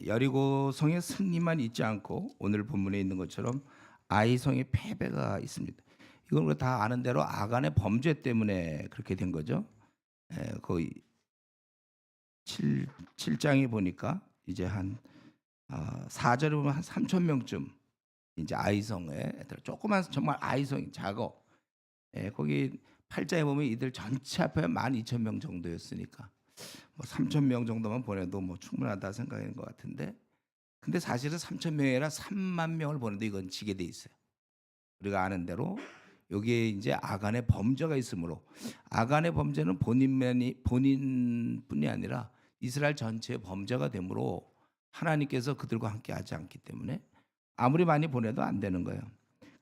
여리고성의 승리만 있지 않고 오늘 본문에 있는 것처럼 아이성의 패배가 있습니다. 이건 우리가 다 아는 대로 아간의 범죄 때문에 그렇게 된 거죠. 거의 7, 칠장에 보니까 이제 한 4절에 보면 한 3천 명쯤 이제 아이성에 애들 조그만 정말 아이성이 작어. 거기 8장에 보면 이들 전체 합하면 12,000명 정도였으니까 뭐 3천 명 정도만 보내도 뭐 충분하다 생각인 것 같은데, 근데 사실은 3천 명이 아니라 3만 명을 보내도 이건 지게 돼 있어요. 우리가 아는 대로 여기에 이제 아간의 범죄가 있으므로, 아간의 범죄는 본인뿐이 아니라 이스라엘 전체의 범죄가 되므로 하나님께서 그들과 함께 하지 않기 때문에 아무리 많이 보내도 안 되는 거예요.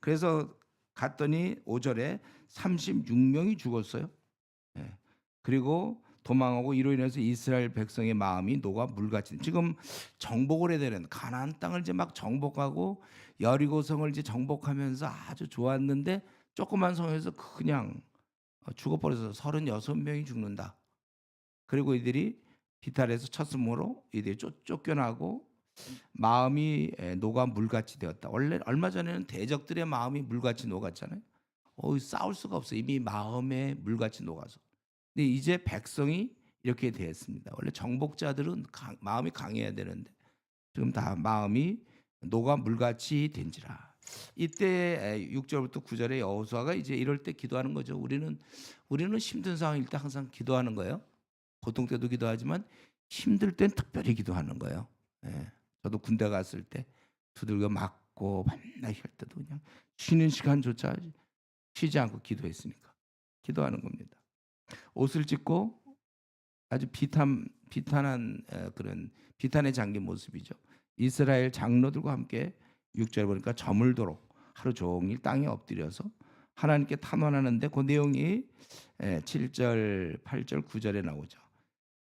그래서 갔더니 5절에 36명이 죽었어요. 예. 그리고 도망하고 이로 인해서 이스라엘 백성의 마음이 녹아 물같이, 지금 정복을 해야 되는 가나안 땅을 이제 막 정복하고 여리고성을 이제 정복하면서 아주 좋았는데 조그만 성에서 그냥 죽어버려서 36명이 죽는다. 그리고 이들이 비탈에서 쳤으므로 이들이 쫓겨나고 마음이 녹아 물같이 되었다. 원래 얼마 전에는 대적들의 마음이 물같이 녹았잖아요. 싸울 수가 없어. 이미 마음에 물같이 녹아서. 근데 이제 백성이 이렇게 되었습니다. 원래 정복자들은 마음이 강해야 되는데 지금 다 마음이 녹아 물같이 된지라. 이때 6절부터 9절에 여호수아가 이제 이럴 때 기도하는 거죠. 우리는 힘든 상황일 때 항상 기도하는 거예요. 보통 때도 기도하지만 힘들 땐 특별히 기도하는 거예요. 예. 저도 군대 갔을 때 두들겨 맞고 맨날 할 때도 그냥 쉬는 시간조차 쉬지 않고 기도했으니까 기도하는 겁니다. 옷을 찢고 아주 비탄한 그런 비탄에 잠긴 모습이죠. 이스라엘 장로들과 함께 6절 보니까 저물도록 하루 종일 땅에 엎드려서 하나님께 탄원하는데, 그 내용이 7절, 8절, 9절에 나오죠.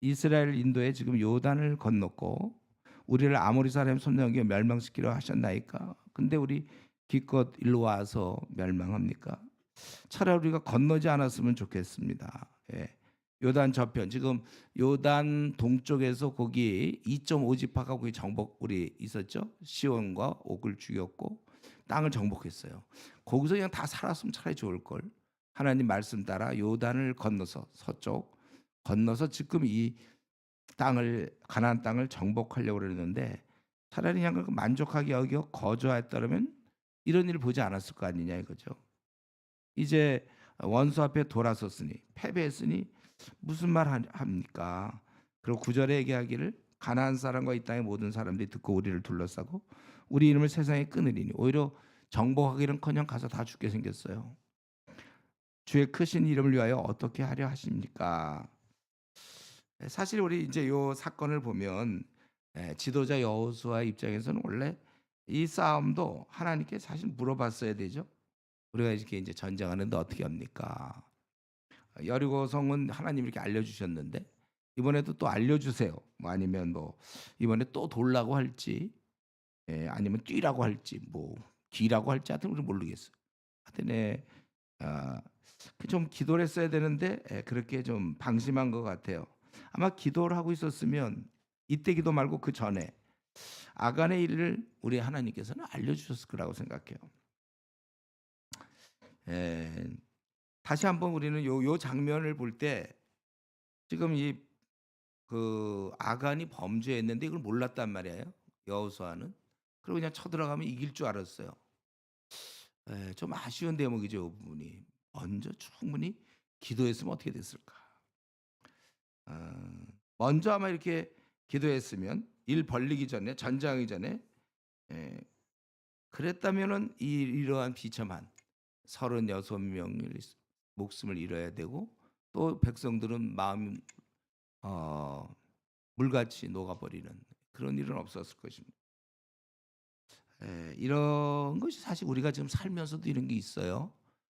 이스라엘 인도에 지금 요단을 건넜고 우리를 아모리 사람 손에 넘겨 멸망시키려 하셨나이까? 근데 우리 기껏 일로 와서 멸망합니까? 차라리 우리가 건너지 않았으면 좋겠습니다. 예. 요단 저편, 지금 요단 동쪽에서 거기 2.5지파가 거기 정복 우리 있었죠. 시온과 옥을 죽였고 땅을 정복했어요. 거기서 그냥 다 살았으면 차라리 좋을 걸. 하나님 말씀 따라 요단을 건너서 서쪽 건너서 지금 이 땅을, 가나안 땅을 정복하려고 그러는데 차라리 그냥 만족하게 여겨 거주하였다면 이런 일을 보지 않았을 거 아니냐 이거죠. 이제 원수 앞에 돌아섰으니 패배했으니 무슨 말 합니까? 그리고 9절에 얘기하기를 가나안 사람과 이 땅의 모든 사람들이 듣고 우리를 둘러싸고 우리 이름을 세상에 끊으리니, 오히려 정복하기는커녕 가서 다 죽게 생겼어요. 주의 크신 이름을 위하여 어떻게 하려 하십니까? 사실 우리 이제 요 사건을 보면 지도자 여호수아 입장에서는 원래 이 싸움도 하나님께 사실 물어봤어야 되죠. 우리가 이렇게 이제 전쟁하는데 어떻게 합니까? 여리고 성은 하나님이 이렇게 알려주셨는데 이번에도 또 알려주세요. 뭐 아니면 뭐 이번에 또 돌라고 할지, 아니면 뛰라고 할지, 뭐 기라고 할지, 하여튼 우리 모르겠어요. 하여튼 아, 좀 기도를 했어야 되는데 그렇게 좀 방심한 것 같아요. 아마 기도를 하고 있었으면 이때 기도 말고 그 전에 아간의 일을 우리 하나님께서는 알려주셨을 거라고 생각해요. 에, 다시 한번 우리는 요 장면을 볼 때 지금 이 그 아간이 범죄했는데 이걸 몰랐단 말이에요. 여호수아는. 그리고 그냥 쳐들어가면 이길 줄 알았어요. 좀 아쉬운 대목이죠, 이 부분이. 먼저 충분히 기도했으면 어떻게 됐을까? 어, 먼저 아마 이렇게 기도했으면 일 벌리기 전에, 전쟁하기 전에, 예, 그랬다면은 이러한 비참한 36명의 목숨을 잃어야 되고 또 백성들은 마음 어, 물같이 녹아버리는 그런 일은 없었을 것입니다. 이런 것이 사실 우리가 지금 살면서도 이런 게 있어요.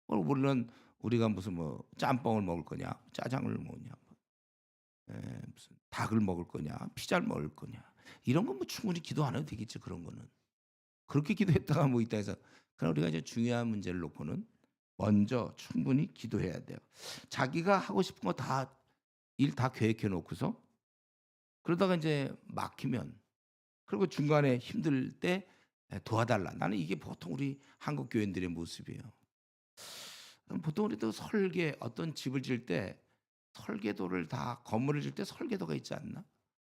물론 우리가 무슨 뭐 짬뽕을 먹을 거냐, 짜장을 먹냐, 무슨 닭을 먹을 거냐, 피자를 먹을 거냐, 이런 건 뭐 충분히 기도 안 해도 되겠죠. 그런 거는 그렇게 기도했다가 뭐 있다 해서, 그럼 우리가 이제 중요한 문제를 놓고는 먼저 충분히 기도해야 돼요. 자기가 하고 싶은 거 다 일 다 계획해 놓고서 그러다가 이제 막히면 그리고 중간에 힘들 때 도와달라. 나는 이게 보통 우리 한국 교인들의 모습이에요. 보통 우리도 설계 어떤 집을 지을 때 설계도를 다 건물을 지을 때 설계도가 있지 않나?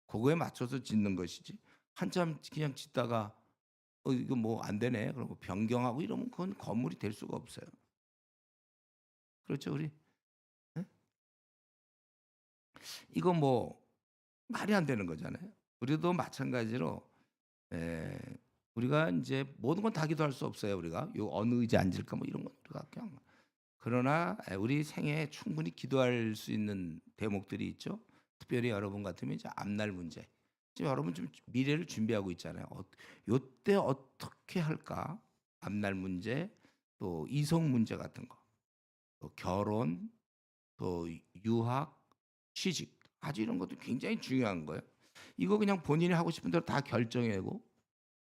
그거에 맞춰서 짓는 것이지. 한참 그냥 짓다가 이거 뭐 안 되네. 그러고 변경하고 이러면 그건 건물이 될 수가 없어요. 그렇죠, 우리? 예? 이거 뭐 말이 안 되는 거잖아요. 우리도 마찬가지로 에, 우리가 이제 모든 건 다 기도할 수 없어요. 우리가 요 어느 의지에 앉을까 뭐 이런 건 우리가 그냥 그러나 우리 생애에 충분히 기도할 수 있는 대목들이 있죠. 특별히 여러분 같으면 이제 앞날 문제. 지금 여러분 좀 미래를 준비하고 있잖아요. 요때 어떻게 할까? 앞날 문제, 또 이성 문제 같은 거, 또 결혼, 또 유학, 취직, 아주 이런 것도 굉장히 중요한 거예요. 이거 그냥 본인이 하고 싶은 대로 다 결정하고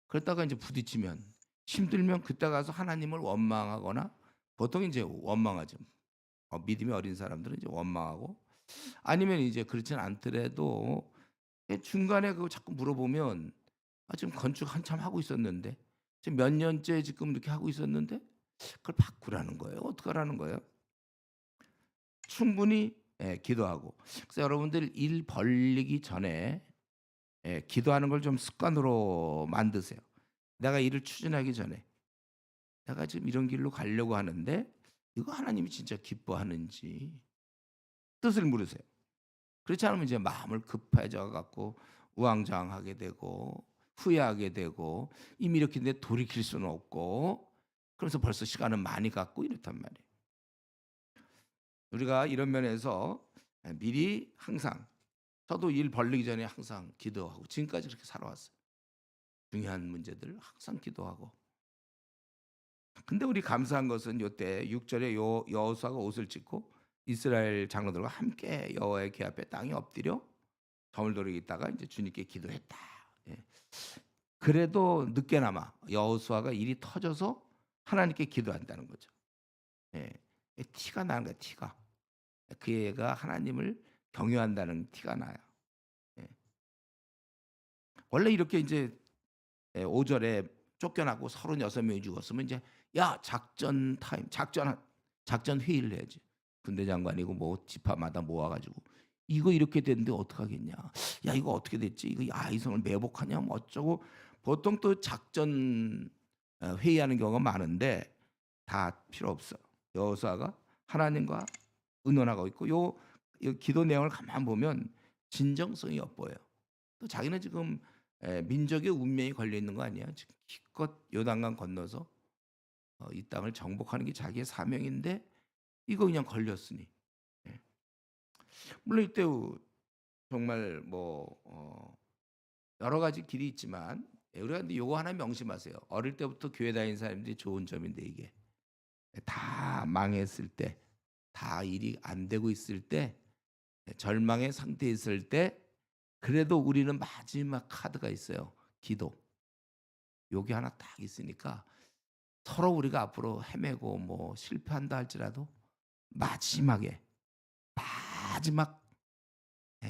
그러다가 이제 부딪히면 힘들면 그때 가서 하나님을 원망하거나 보통 이제 원망하죠. 믿음이 어린 사람들은 이제 원망하고 아니면 이제 그렇진 않더라도 중간에 그거 자꾸 물어보면 지금 건축 한참 하고 있었는데 지금 몇 년째 지금 이렇게 하고 있었는데 그걸 바꾸라는 거예요. 어떡하라는 거예요? 충분히 기도하고. 그래서 여러분들 일 벌리기 전에 기도하는 걸 좀 습관으로 만드세요. 내가 일을 추진하기 전에 내가 지금 이런 길로 가려고 하는데 이거 하나님이 진짜 기뻐하는지 뜻을 물으세요. 그렇지 않으면 이제 마음을 급해져 갖고 우왕좌왕하게 되고 후회하게 되고 이미 이렇게 내 돌이킬 수는 없고 그래서 벌써 시간은 많이 갔고 이렇단 말이에요. 우리가 이런 면에서 미리 항상 저도 일 벌리기 전에 항상 기도하고 지금까지 그렇게 살아왔어요. 중요한 문제들 항상 기도하고. 근데 우리 감사한 것은 요때 6절에 여호수아가 옷을 찢고 이스라엘 장로들과 함께 여호와의 궤 앞에 땅에 엎드려 저물 돌이 있다가 이제 주님께 기도했다. 예. 그래도 늦게나마 여호수아가 일이 터져서 하나님께 기도한다는 거죠. 예. 티가 나는 거야, 티가. 그 애가 하나님을 경외한다는 티가 나요. 예. 원래 이렇게 이제 5절에 쫓겨나고 36명이 죽었으면 이제 야 작전 타임 작전 회의를 해야지. 군대 장관이고 뭐 지파마다 모아가지고 이거 이렇게 됐는데 어떡하겠냐. 야 이거 어떻게 됐지. 이거 아이성을 매복하냐 뭐 어쩌고 보통 또 작전 회의하는 경우가 많은데 다 필요 없어. 여호수아가 하나님과 의논하고 있고 요 기도 내용을 가만 보면 진정성이 엿보여요. 또 자기는 지금 민족의 운명이 걸려 있는 거 아니야? 지금 기껏 요단강 건너서 이 땅을 정복하는 게 자기의 사명인데 이거 그냥 걸렸으니. 예. 물론 이때 정말 뭐 여러 가지 길이 있지만 우리가 근데 요거 하나 명심하세요. 어릴 때부터 교회 다니는 사람들이 좋은 점인데 이게 다 망했을 때, 다 일이 안 되고 있을 때, 절망의 상태에 있을 때 그래도 우리는 마지막 카드가 있어요. 기도. 요게 하나 딱 있으니까 서로 우리가 앞으로 헤매고 뭐 실패한다 할지라도 마지막에 마지막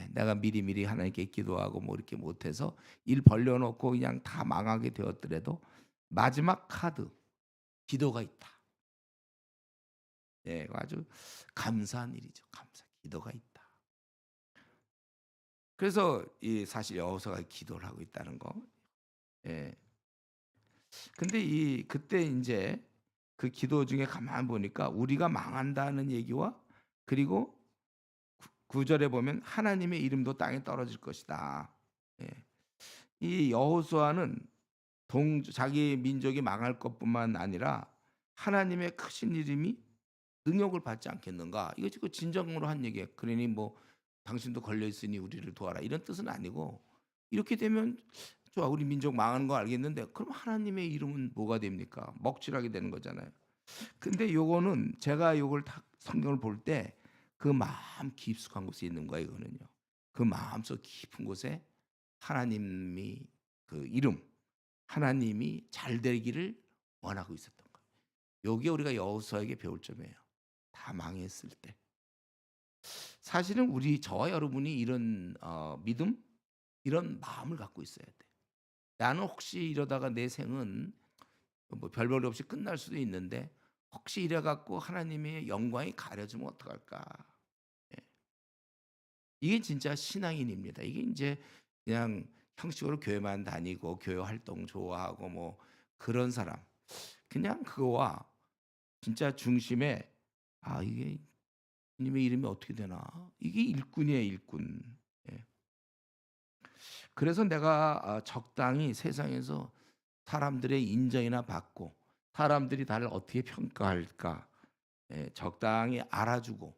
내가 미리미리 하나님께 기도하고 뭐 이렇게 못해서 일 벌려놓고 그냥 다 망하게 되었더라도 마지막 카드 기도가 있다. 예, 아주 감사한 일이죠. 감사 기도가 있다. 그래서 이 사실 여호수아가 기도를 하고 있다는 거. 예. 근데 그때 이제 그 기도 중에 가만 보니까 우리가 망한다는 얘기와 그리고 9절에 보면 하나님의 이름도 땅에 떨어질 것이다. 예. 이 여호수아는 자기 민족이 망할 것뿐만 아니라 하나님의 크신 이름이 능욕을 받지 않겠는가? 이거 지금 진정으로 한 얘기예요. 그러니 뭐 당신도 걸려 있으니 우리를 도와라 이런 뜻은 아니고 이렇게 되면 좋아 우리 민족 망하는 거 알겠는데 그럼 하나님의 이름은 뭐가 됩니까? 먹칠하게 되는 거잖아요. 근데 요거는 제가 요걸 다 성경을 볼 때 그 마음 깊숙한 곳에 있는 거예요, 이거는요. 그 마음속 깊은 곳에 하나님이 그 이름, 하나님이 잘 되기를 원하고 있었던 거예요. 요게 우리가 여호수아에게 배울 점이에요. 다 망했을 때. 사실은 저와 여러분이 이런 믿음, 이런 마음을 갖고 있어야 돼. 나는 혹시 이러다가 내 생은 뭐 별볼 일 없이 끝날 수도 있는데 혹시 이래 갖고 하나님의 영광이 가려지면 어떡할까? 예. 이게 진짜 신앙인입니다. 이게 인제 그냥 형식으로 교회만 다니고 교회 활동 좋아하고 뭐 그런 사람. 그냥 그거와 진짜 중심에 '아 이게 주님의 이름이 어떻게 되나?' 이게 일꾼이에요, 일꾼. 예. 그래서 내가 적당히 세상에서 사람들의 인정이나 받고 사람들이 나를 어떻게 평가할까 적당히 알아주고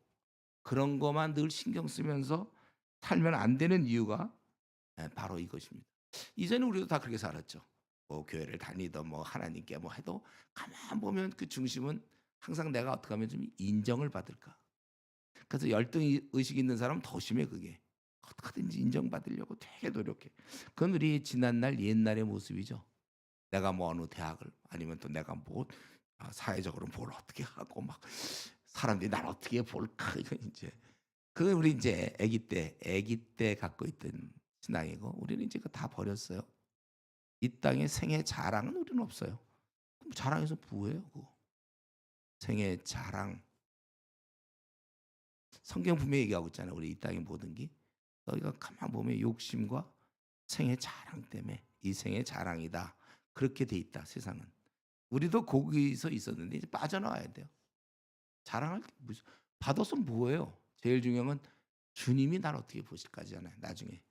그런 것만 늘 신경 쓰면서 살면 안 되는 이유가 바로 이것입니다. 이제는 우리도 다 그렇게 살았죠. 뭐 교회를 다니든 뭐 하나님께 뭐 해도 가만 보면 그 중심은 항상 내가 어떻게 하면 좀 인정을 받을까. 그래서 열등 의식 있는 사람은 더 심해 그게. 어떻게든지 인정받으려고 되게 노력해. 그건 우리 지난날 옛날의 모습이죠. 내가 뭐 어느 대학을 아니면 또 내가 뭐 사회적으로 뭘 어떻게 하고 막 사람들이 날 어떻게 볼까 이건 인제 그건 우리 인제 아기 때 갖고 있던 신앙이고 우리는 인제 그거 다 버렸어요. 이 땅에 생애 자랑은 우리는 없어요. 그럼 자랑해서 뭐해요 그거. 생애 자랑. 성경 분명히 얘기하고 있잖아요. 우리 이 땅의 모든 게 너희가 가만 보면 욕심과 생애 자랑 때문에 이 생애 자랑이다. 그렇게 돼 있다 세상은. 우리도 거기서 있었는데 이제 빠져나와야 돼요. 자랑할 게 무슨 받아서 뭐예요? 제일 중요한 건 주님이 날 어떻게 보실까잖아요 나중에.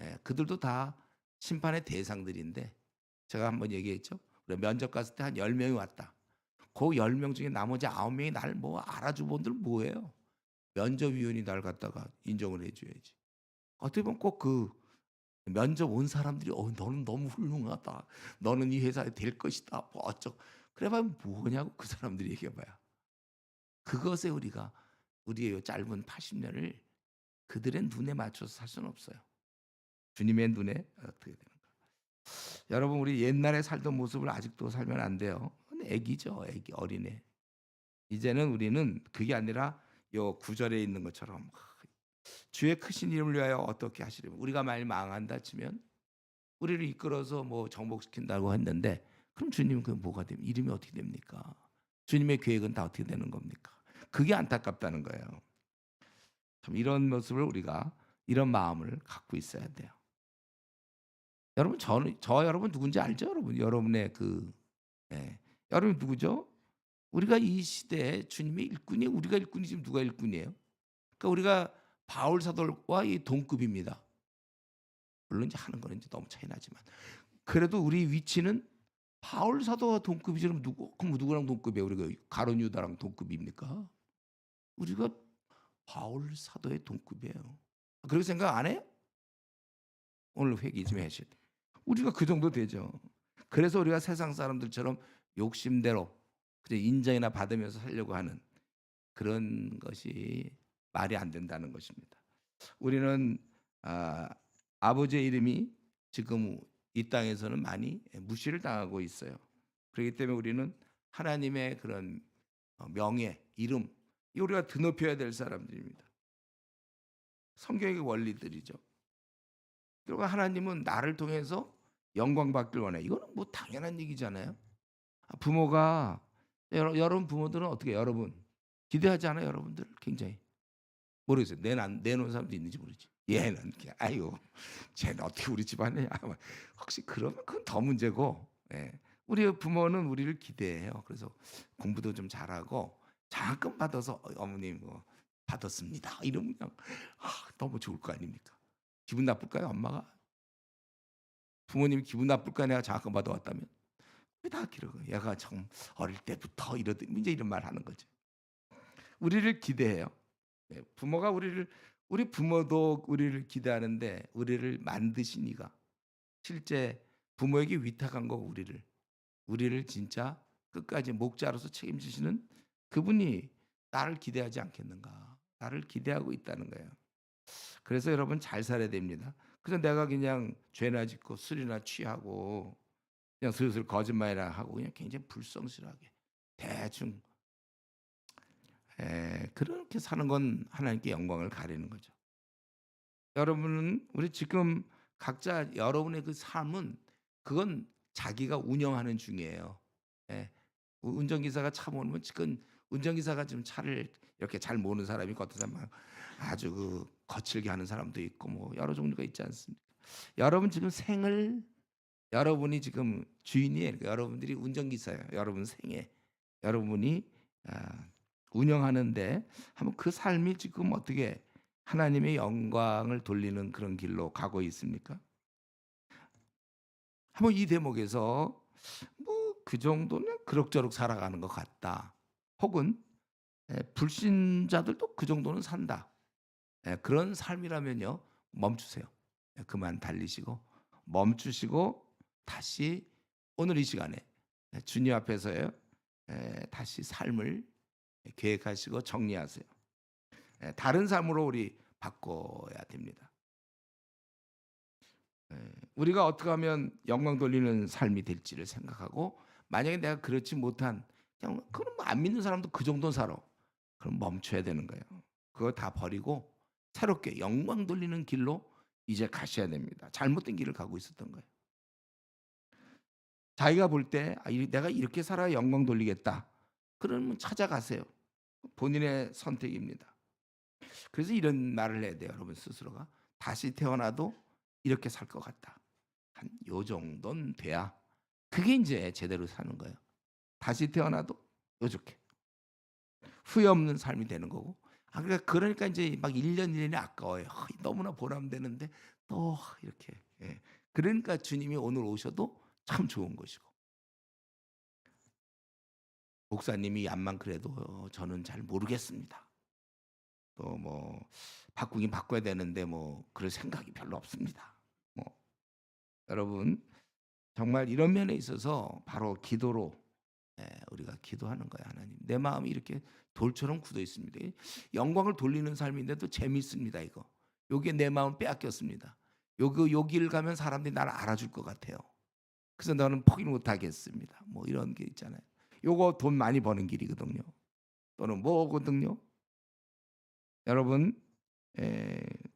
예, 그들도 다 심판의 대상들인데 제가 한번 얘기했죠. 우리 면접 갔을 때 한 10명이 왔다. 그 10명 중에 나머지 9명이 날 뭐 알아준 분들 뭐예요? 면접위원이 날 갖다가 인정을 해 줘야지. 어떻게 보면 꼭 그 면접 온 사람들이 너는 너무 훌륭하다. 너는 이 회사에 될 것이다." 뭐 어쩌고 그래 봐야 뭐냐고 그 사람들이 얘기해 봐야. 그것에 우리가 우리의 요 짧은 80 년을 그들의 눈에 맞춰서 살 수는 없어요. 주님의 눈에 어떻게 되는가. 여러분 우리 옛날에 살던 모습을 아직도 살면 안 돼요. 그건 애기죠, 애기 어린애. 이제는 우리는 그게 아니라 요 구절에 있는 것처럼 주의 크신 이름을 위하여 어떻게 하시려면 우리가 만일 망한다 치면 우리를 이끌어서 뭐 정복시킨다고 했는데 그럼 주님은 그 뭐가 됩니까? 이름이 어떻게 됩니까? 주님의 계획은 다 어떻게 되는 겁니까? 그게 안타깝다는 거예요. 참 이런 모습을 우리가 이런 마음을 갖고 있어야 돼요. 여러분 저 여러분 누군지 알죠? 여러분 여러분의 그 예. 여러분 누구죠? 우리가 이 시대에 주님의 일꾼이에요. 우리가 일꾼이 지금 누가 일꾼이에요? 그러니까 우리가 바울 사도와 이 동급입니다. 물론 이제 하는 거는 이제 너무 차이 나지만 그래도 우리 위치는 바울 사도와 동급이지 그럼 그럼 누구랑 동급이에요? 우리가 가룟 유다랑 동급입니까? 우리가 바울 사도의 동급이에요. 그렇게 생각 안 해요? 오늘 회개 좀 하셔야 돼요. 우리가 그 정도 되죠. 그래서 우리가 세상 사람들처럼 욕심대로 그저 인정이나 받으면서 살려고 하는 그런 것이 말이 안 된다는 것입니다. 우리는 아 아버지의 이름이 지금 이 땅에서는 많이 무시를 당하고 있어요. 그렇기 때문에 우리는 하나님의 그런 명예, 이름 이 우리가 드높여야 될 사람들입니다. 성경의 원리들이죠. 그리고 하나님은 나를 통해서 영광 받길 원해. 이거는 뭐 당연한 얘기잖아요. 부모가 여러분 부모들은 어떻게 여러분 기대하지 않아요, 여러분들? 굉장히. 모르겠어요. 내놓은 사람도 있는지 모르지. 얘는 그냥 아유 쟤는 어떻게 우리 집안에 혹시 그러면 그건 더 문제고. 예. 우리 부모는 우리를 기대해요. 그래서 공부도 좀 잘하고 장학금 받아서 어머님 뭐 받았습니다." 이러면 그냥 너무 좋을 거 아닙니까? 기분 나쁠까요, 엄마가? 부모님이 기분 나쁠까요, 내가 장학금 받아왔다면? 왜 다 그러고 얘가 참 어릴 때부터 이러더니 인제 이런 말 하는 거죠. 우리를 기대해요. 네. 부모가 우리 부모도 우리를 기대하는데 우리를 만드신 이가 실제 부모에게 위탁한 거 우리를 진짜 끝까지 목자로서 책임지시는 그분이 나를 기대하지 않겠는가. 나를 기대하고 있다는 거예요. 그래서 여러분 잘 살아야 됩니다. 그래서 내가 그냥 죄나 짓고 술이나 취하고 그냥 슬슬 거짓말이나 하고 그냥 굉장히 불성실하게 대충 그렇게 사는 건 하나님께 영광을 가리는 거죠. 여러분은 우리 지금 각자 여러분의 그 삶은 그건 자기가 운영하는 중이에요. 예. 운전기사가 차 몰면 지금 운전기사가 지금 차를 이렇게 잘 모르는 사람이 있고 어떤 사람은 아주 그 거칠게 하는 사람도 있고 뭐 여러 종류가 있지 않습니까? 여러분 지금 생을 여러분이 지금 주인이에요. 그러니까 여러분들이 운전기사예요. 여러분 생에 여러분이 운영하는데 한번 그 삶이 지금 어떻게 하나님의 영광을 돌리는 그런 길로 가고 있습니까? 한번 이 대목에서 뭐 그 정도는 그럭저럭 살아가는 것 같다. 혹은 불신자들도 그 정도는 산다. 그런 삶이라면요 멈추세요. 그만 달리시고 멈추시고 다시 오늘 이 시간에 주님 앞에서요 다시 삶을 계획하시고 정리하세요. 다른 삶으로 우리 바꿔야 됩니다. 우리가 어떻게 하면 영광 돌리는 삶이 될지를 생각하고 만약에 내가 그렇지 못한 그냥 그럼 안 믿는 사람도 그 정도는 살아. 그럼 멈춰야 되는 거예요. 그거 다 버리고 새롭게 영광 돌리는 길로 이제 가셔야 됩니다. 잘못된 길을 가고 있었던 거예요. 자기가 볼 때 내가 이렇게 살아야 영광 돌리겠다. 그러면 찾아가세요. 본인의 선택입니다. 그래서 이런 말을 해야 돼요. 여러분 스스로가. 다시 태어나도 이렇게 살 것 같다. 한 요 정도는 돼야 그게 이제 제대로 사는 거예요. 다시 태어나도 요렇게 후회 없는 삶이 되는 거고. 그러니까 이제 막 1년 1년이 아까워요. 너무나 보람되는데 또 이렇게. 예. 그러니까 주님이 오늘 오셔도 참 좋은 것이고. 목사님이 암만 그래도 저는 잘 모르겠습니다. 또 뭐 바꾸긴 바꿔야 되는데 뭐 그럴 생각이 별로 없습니다. 뭐 여러분 정말 이런 면에 있어서 바로 기도로 우리가 기도하는 거야. 하나님 내 마음이 이렇게 돌처럼 굳어 있습니다. 영광을 돌리는 삶인데도 재밌습니다. 이거 여기에 내 마음을 빼앗겼습니다. 여기를 가면 사람들이 나를 알아줄 것 같아요. 그래서 너는 포기 못하겠습니다. 뭐 이런 게 있잖아요. 요거 돈 많이 버는 길이거든요. 또는 뭐거든요. 여러분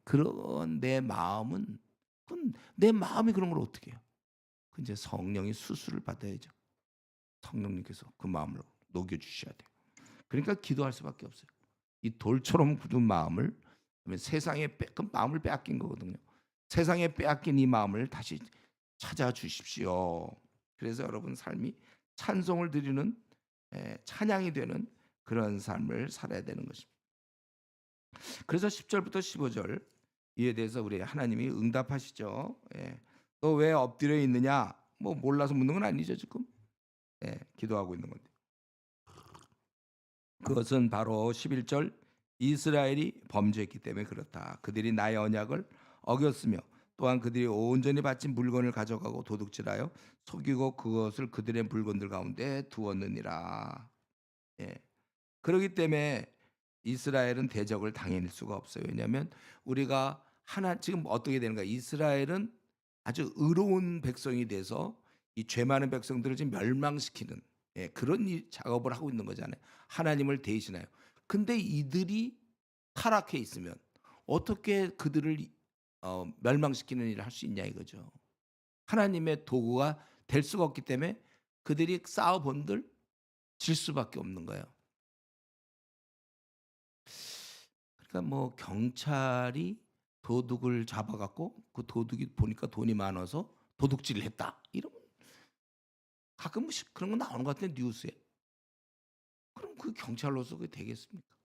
그런 내 마음은 그건 내 마음이 그런 걸 어떻게 해요? 그 이제 성령의 수술을 받아야죠. 성령님께서 그 마음을 녹여 주셔야 돼요. 그러니까 기도할 수밖에 없어요. 이 돌처럼 굳은 마음을 세상에 그 마음을 빼앗긴 거거든요. 세상에 빼앗긴 이 마음을 다시 찾아 주십시오. 그래서 여러분 삶이 찬송을 드리는 찬양이 되는 그런 삶을 살아야 되는 것입니다. 그래서 10절부터 15절 이에 대해서 우리 하나님이 응답하시죠. 너 왜 엎드려 있느냐? 뭐 몰라서 묻는 건 아니죠 지금. 기도하고 있는 건데. 그것은 바로 11절 이스라엘이 범죄했기 때문에 그렇다. 그들이 나의 언약을 어겼으며 또한 그들이 온전히 바친 물건을 가져가고 도둑질하여 속이고 그것을 그들의 물건들 가운데 두었느니라. 그렇기 때문에 이스라엘은 대적을 당할 수가 없어요. 왜냐하면 우리가 지금 어떻게 되는가? 이스라엘은 아주 의로운 백성이 돼서 이 죄 많은 백성들을 지금 멸망시키는 그런 작업을 하고 있는 거잖아요. 하나님을 대신하여. 근데 이들이 타락해 있으면 어떻게 그들을 멸망시키는 일을 할 수 있냐 이거죠. 하나님의 도구가 될 수가 없기 때문에 그들이 싸워본들 질 수밖에 없는 거예요. 그러니까 뭐 경찰이 도둑을 잡아갖고 그 도둑이 보니까 돈이 많아서 도둑질을 했다. 이러면 가끔 그런 거 나오는 것 같아요 뉴스에. 그럼 그 경찰로서 그게 되겠습니까?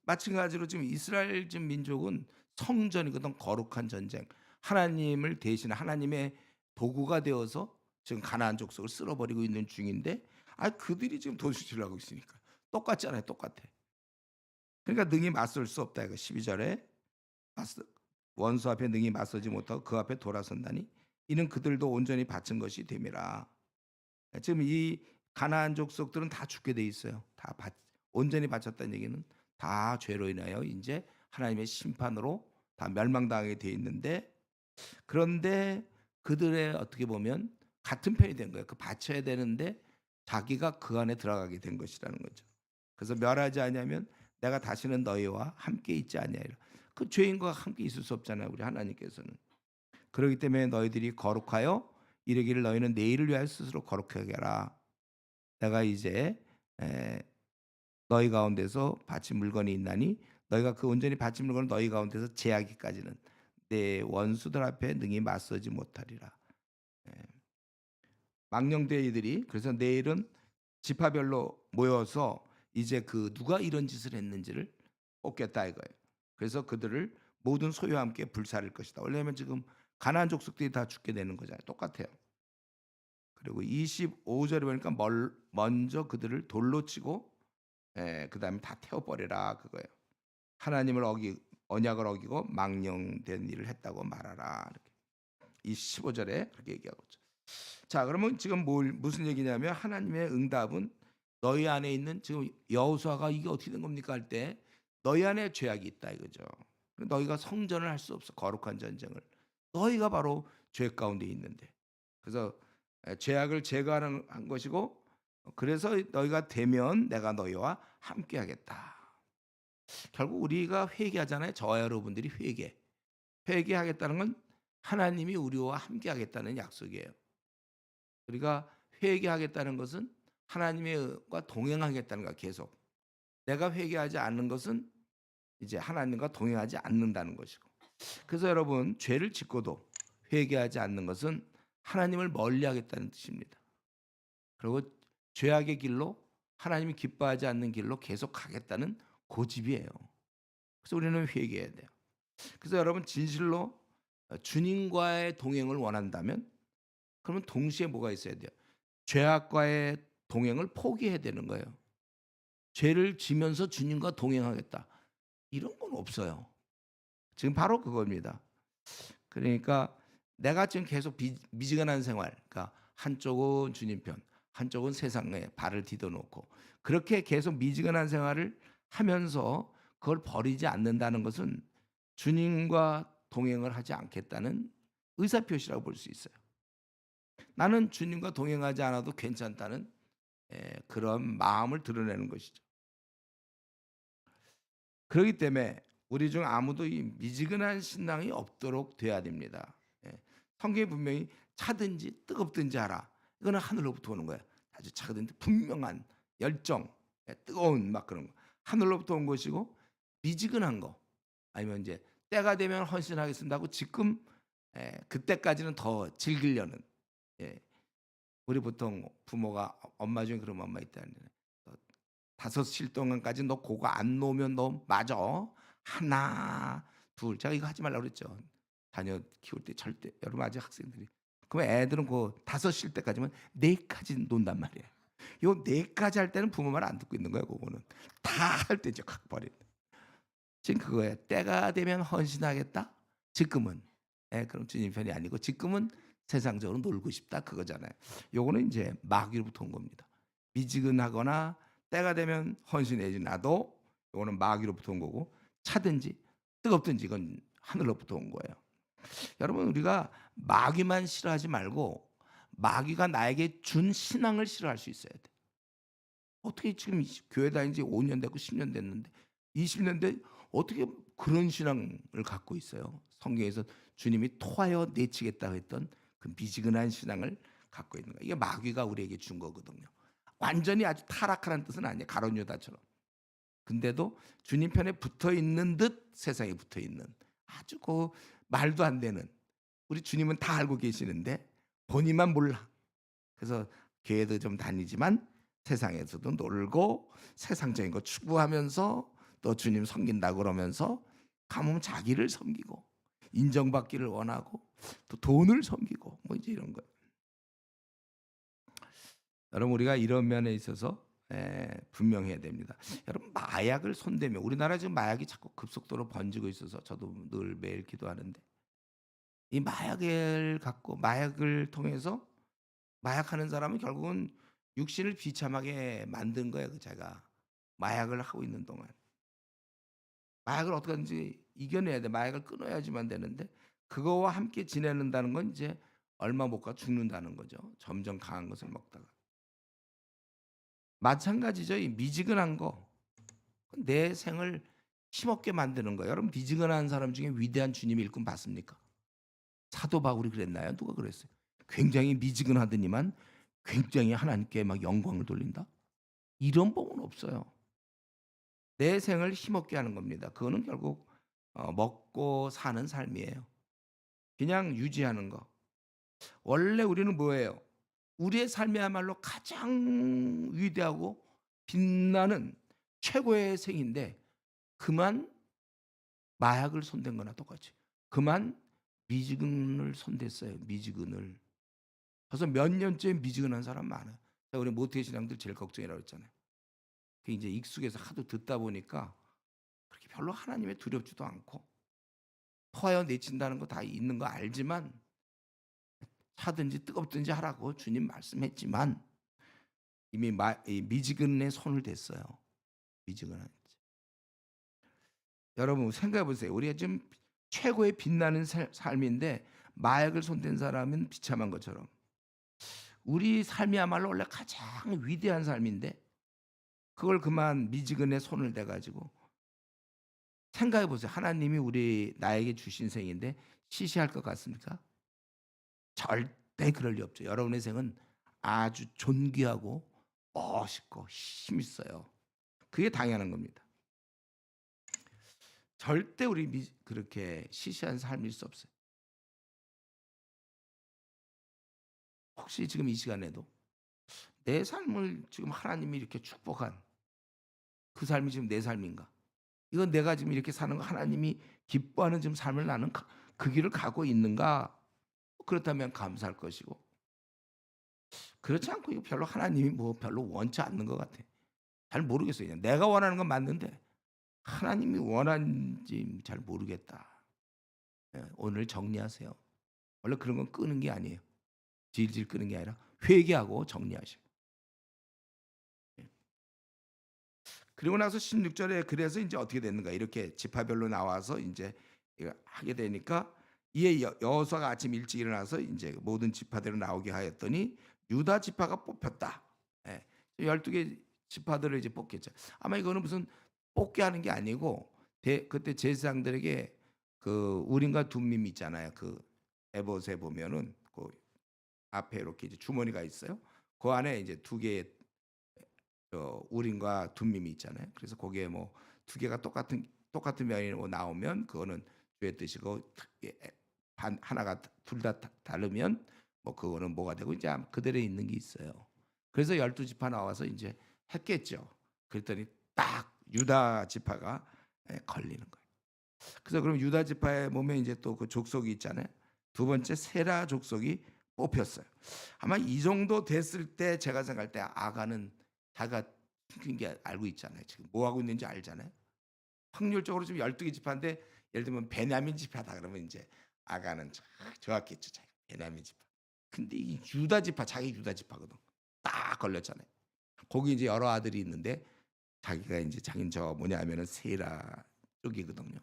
마찬가지로 지금 이스라엘 지금 민족은 성전이거든 거룩한 전쟁. 하나님을 대신 하나님의 도구가 되어서 지금 가나안 족속을 쓸어버리고 있는 중인데 그들이 지금 도둑질을 하고 있으니까 똑같잖아요 똑같아. 그러니까 능히 맞설 수 없다 이거 12절에 원수 앞에 능히 맞서지 못하고 그 앞에 돌아선다니 이는 그들도 온전히 바친 것이 됨이라. 지금 이 가나안 족속들은 다 죽게 돼 있어요. 온전히 바쳤다는 얘기는 다 죄로 인하여 이제 하나님의 심판으로 다 멸망당하게 돼 있는데 그런데 그들의 어떻게 보면 같은 편이 된 거예요. 그 바쳐야 되는데 자기가 그 안에 들어가게 된 것이라는 거죠. 그래서 멸하지 아니하면 내가 다시는 너희와 함께 있지 아니하리라. 그 죄인과 함께 있을 수 없잖아요. 우리 하나님께서는. 그렇기 때문에 너희들이 거룩하여 이르기를 너희는 내일을 위하여 스스로 거룩하게 하라. 내가 이제 에, 너희 가운데서 바친 물건이 있나니 너희가 그 온전히 바친 물건을 너희 가운데서 제하기까지는 내 원수들 앞에 능히 맞서지 못하리라. 예. 망령되이들이 그래서 내일은 지파별로 모여서 이제 그 누가 이런 짓을 했는지를 뽑겠다 이거예요. 그래서 그들을 모든 소유와 함께 불사를 것이다. 왜냐하면 지금 가나안 족속들이 다 죽게 되는 거잖아요. 똑같아요. 그리고 25절에 보니까 먼저 그들을 돌로 치고 그다음에 다 태워버려라 그거예요. 하나님을 언약을 어기고 망령된 일을 했다고 말하라. 이렇게. 이 15절에 그렇게 얘기하고 있죠. 자, 그러면 지금 무슨 얘기냐면 하나님의 응답은 너희 안에 있는 지금 여호수아가 이게 어떻게 된 겁니까 할 때 너희 안에 죄악이 있다 이거죠. 너희가 성전을 할 수 없어 거룩한 전쟁을. 너희가 바로 죄 가운데 있는데. 그래서 죄악을 제거하는 한 것이고 그래서 너희가 되면 내가 너희와 함께 하겠다. 결국 우리가 회개하잖아요. 저와 여러분들이 회개하겠다는 건 하나님이 우리와 함께 하겠다는 약속이에요. 우리가 회개하겠다는 것은 하나님과 동행하겠다는 거야. 계속. 내가 회개하지 않는 것은 이제 하나님과 동행하지 않는다는 것이고. 그래서 여러분 죄를 짓고도 회개하지 않는 것은 하나님을 멀리하겠다는 뜻입니다. 그리고 죄악의 길로 하나님이 기뻐하지 않는 길로 계속 가겠다는 고집이에요. 그래서 우리는 회개해야 돼요. 그래서 여러분 진실로 주님과의 동행을 원한다면 그러면 동시에 뭐가 있어야 돼요? 죄악과의 동행을 포기해야 되는 거예요. 죄를 지면서 주님과 동행하겠다. 이런 건 없어요. 지금 바로 그겁니다. 그러니까 내가 지금 계속 미지근한 생활, 그러니까 한쪽은 주님 편, 한쪽은 세상에 발을 디뎌놓고 그렇게 계속 미지근한 생활을 하면서 그걸 버리지 않는다는 것은 주님과 동행을 하지 않겠다는 의사표시라고 볼 수 있어요. 나는 주님과 동행하지 않아도 괜찮다는 그런 마음을 드러내는 것이죠. 그렇기 때문에 우리 중 아무도 이 미지근한 신앙이 없도록 돼야 됩니다. 성경에 분명히 차든지 뜨겁든지 하라. 이거는 하늘로부터 오는 거예요. 아주 차든지 분명한 열정, 뜨거운 막 그런 거. 하늘로부터 온 것이고 미지근한 거 아니면 이제 때가 되면 헌신하겠습니다 하고 지금 그때까지는 더 즐기려는 우리 보통 부모가 엄마 중에 그런 엄마 있다는데 5실 동안까지 너 그거 안 놓으면 너 맞아. 하나, 둘. 제가 이거 하지 말라고 그랬죠. 자녀 키울 때 절대 여러분 아직 학생들이 그럼 애들은 그 5실 때까지만 4까지 논단 말이에요. 요 4까지 할 때는 부모 말 안 듣고 있는 거예요. 그거는 다 할 때 이제 확 버린. 지금 그거예요. 때가 되면 헌신하겠다. 지금은 그럼 주님 편이 아니고 지금은 세상적으로 놀고 싶다 그거잖아요. 요거는 이제 마귀로부터 온 겁니다. 미지근하거나 때가 되면 헌신해지 나도 요거는 마귀로부터 온 거고 차든지 뜨겁든지 이건 하늘로부터 온 거예요. 여러분 우리가 마귀만 싫어하지 말고 마귀가 나에게 준 신앙을 싫어할 수 있어야 돼. 어떻게 지금 교회 다닌 지 5년 됐고 10년 됐는데 20년 돼 어떻게 그런 신앙을 갖고 있어요? 성경에서 주님이 토하여 내치겠다고 했던 그 미지근한 신앙을 갖고 있는 거예요. 이게 마귀가 우리에게 준 거거든요. 완전히 아주 타락하라는 뜻은 아니에요. 가룟 유다처럼. 근데도 주님 편에 붙어 있는 듯 세상에 붙어 있는 아주 그 말도 안 되는 우리 주님은 다 알고 계시는데 본인만 몰라. 그래서 교회도 좀 다니지만 세상에서도 놀고 세상적인 거 추구하면서 또 주님 섬긴다 그러면서 가면 자기를 섬기고 인정받기를 원하고 또 돈을 섬기고 뭐 이제 이런 거. 여러분 우리가 이런 면에 있어서 분명해야 됩니다. 여러분 마약을 손대면 우리나라 지금 마약이 자꾸 급속도로 번지고 있어서 저도 늘 매일 기도하는데 이 마약을 갖고 마약을 통해서 마약하는 사람은 결국은 육신을 비참하게 만든 거예요. 그 제가 마약을 하고 있는 동안 마약을 어떻게 하든지 이겨내야 돼. 마약을 끊어야지만 되는데 그거와 함께 지내는다는 건 이제 얼마 못 가 죽는다는 거죠. 점점 강한 것을 먹다가 마찬가지죠. 이 미지근한 거 내 생을 힘없게 만드는 거예요. 여러분 미지근한 사람 중에 위대한 주님 일꾼 봤습니까? 사도 바울이 그랬나요? 누가 그랬어요? 굉장히 미지근하더니만 굉장히 하나님께 막 영광을 돌린다. 이런 법은 없어요. 내 생을 힘없게 하는 겁니다. 그거는 결국 먹고 사는 삶이에요. 그냥 유지하는 거. 원래 우리는 뭐예요? 우리의 삶이야말로 가장 위대하고 빛나는 최고의 생인데 그만 마약을 손댄 거나 똑같이. 그만 미지근을 손댔어요. 미지근을. 벌써 몇 년째 미지근한 사람 많아요. 우리 모태 신앙들 제일 걱정이라고 했잖아요. 그 이제 익숙해서 하도 듣다 보니까 그렇게 별로 하나님에 두렵지도 않고 토하여 내친다는 거 다 있는 거 알지만 차든지 뜨겁든지 하라고 주님 말씀했지만 이미 이 미지근에 손을 댔어요. 미지근한. 여러분 생각해 보세요. 우리가 지금 최고의 빛나는 삶인데 마약을 손댄 사람은 비참한 것처럼 우리 삶이야말로 원래 가장 위대한 삶인데 그걸 그만 미지근에 손을 대가지고 생각해 보세요. 하나님이 나에게 주신 생인데 시시할 것 같습니까? 절대 그럴 리 없죠. 여러분의 생은 아주 존귀하고 멋있고 힘 있어요. 그게 당연한 겁니다. 절대 그렇게 시시한 삶일 수 없어요. 혹시 지금 이 시간에도 내 삶을 지금 하나님이 이렇게 축복한 그 삶이 지금 내 삶인가? 이건 내가 지금 이렇게 사는 거 하나님이 기뻐하는 지금 삶을 나는 그 길을 가고 있는가? 그렇다면 감사할 것이고 그렇지 않고 이거 별로 하나님이 뭐 별로 원치 않는 것 같아. 잘 모르겠어요. 그냥 내가 원하는 건 맞는데 하나님이 원하는지 잘 모르겠다. 오늘 정리하세요. 원래 그런 건 끄는 게 아니에요. 질질 끄는 게 아니라 회개하고 정리하시고. 그리고 나서 16절에 그래서 이제 어떻게 됐는가 이렇게 지파별로 나와서 이제 이거 하게 되니까 이에 여호수아가 아침 일찍 일어나서 이제 모든 지파대로 나오게 하였더니 유다 지파가 뽑혔다. 12개 지파들을 이제 뽑겠죠. 아마 이거는 무슨 뽑게 하는 게 아니고 그때 제사장들에게 그 우림과 둠밈 있잖아요. 그 에봇에 보면은 그 앞에 이렇게 이제 주머니가 있어요. 그 안에 이제 두 개의 우림과 둠밈이 있잖아요. 그래서 거기에 뭐 두 개가 똑같은 면이 뭐 나오면 그거는 주의 뜻이고 하나가 둘 다 다르면 뭐 그거는 뭐가 되고 이제 그대로 있는 게 있어요. 그래서 12지파 나와서 이제 했겠죠. 그랬더니 딱 유다 지파가 걸리는 거예요. 그래서 그럼 유다 지파에 보면 이제 또 그 족속이 있잖아요. 두 번째 세라 족속이 뽑혔어요. 아마 이 정도 됐을 때 제가 생각할 때 아가는 자기가 숨긴 게 알고 있잖아요. 지금 뭐 하고 있는지 알잖아요. 확률적으로 지금 12개 지파인데 예를 들면 베냐민 지파다 그러면 이제 아가는 좋았겠죠. 자기가 베냐민 지파. 근데 이 유다 지파 자기 유다 지파거든. 딱 걸렸잖아요. 거기 이제 여러 아들이 있는데 자기가 이제 자기는 저 뭐냐면은 세라 쪽이거든요.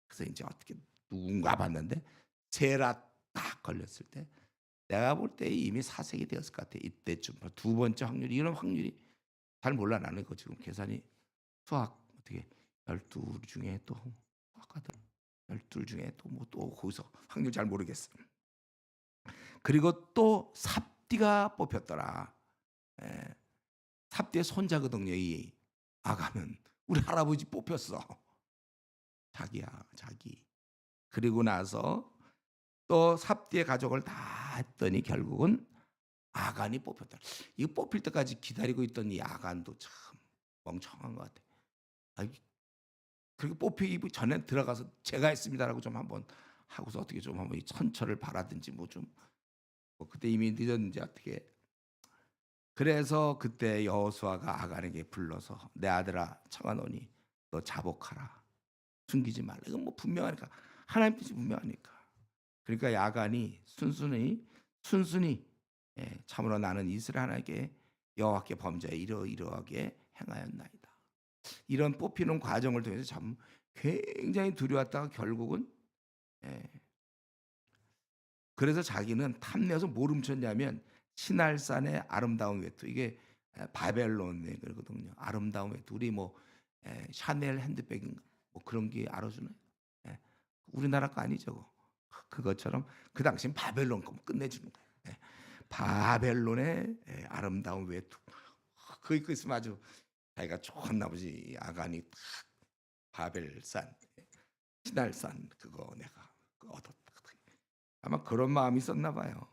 그래서 이제 어떻게 누군가 봤는데 세라 딱 걸렸을 때 내가 볼 때 이미 사색이 되었을 것 같아. 이때쯤 두 번째 확률이 이런 확률이 잘 몰라 나는 거 지금 계산이 수학 어떻게 12 중에 또 수학하다 12 중에 또 뭐 또 거기서 확률 잘 모르겠어. 그리고 또 삽디가 뽑혔더라. 예. 삽디의 손자거든요. 이 아가는 우리 할아버지 뽑혔어. 자기야 자기. 그리고 나서 또 삽디의 가족을 다 했더니 결국은 아간이 뽑혔다. 이거 뽑힐 때까지 기다리고 있던 이 아간도 참 멍청한 것 같아. 그리고 뽑히기 전에 들어가서 제가 했습니다라고 좀 한번 하고서 어떻게 좀 한번 선처를 바라든지 뭐 좀 그때 이미 늦었는지 어떻게. 그래서 그때 여호수아가 아간에게 불러서 내 아들아 청하노니 너 자복하라. 숨기지 말라. 이건 뭐 분명하니까 하나님 뜻이 분명하니까. 그러니까 야간이 순순히 참으로 나는 이스라엘 하나님께 여호와께 범죄에 이러하게 행하였나이다. 이런 뽑히는 과정을 통해서 참 굉장히 두려웠다가 결국은 그래서 자기는 탐내서 뭘 훔쳤냐면 시날산의 아름다운 외투. 이게 바벨론의 거거든요. 아름다운 외투. 우리 뭐 샤넬 핸드백인가 뭐 그런 게 알아주나요? 예. 우리나라 거 아니죠. 그것처럼 그 당시엔 바벨론 거 끝내주는 거예요. 예. 바벨론의 아름다운 외투. 그거 입고 있으면 아주 자기가 좋았나 보지. 아간이 탁 바벨산, 시날산 그거 내가 얻었다. 아마 그런 마음이 있었나 봐요.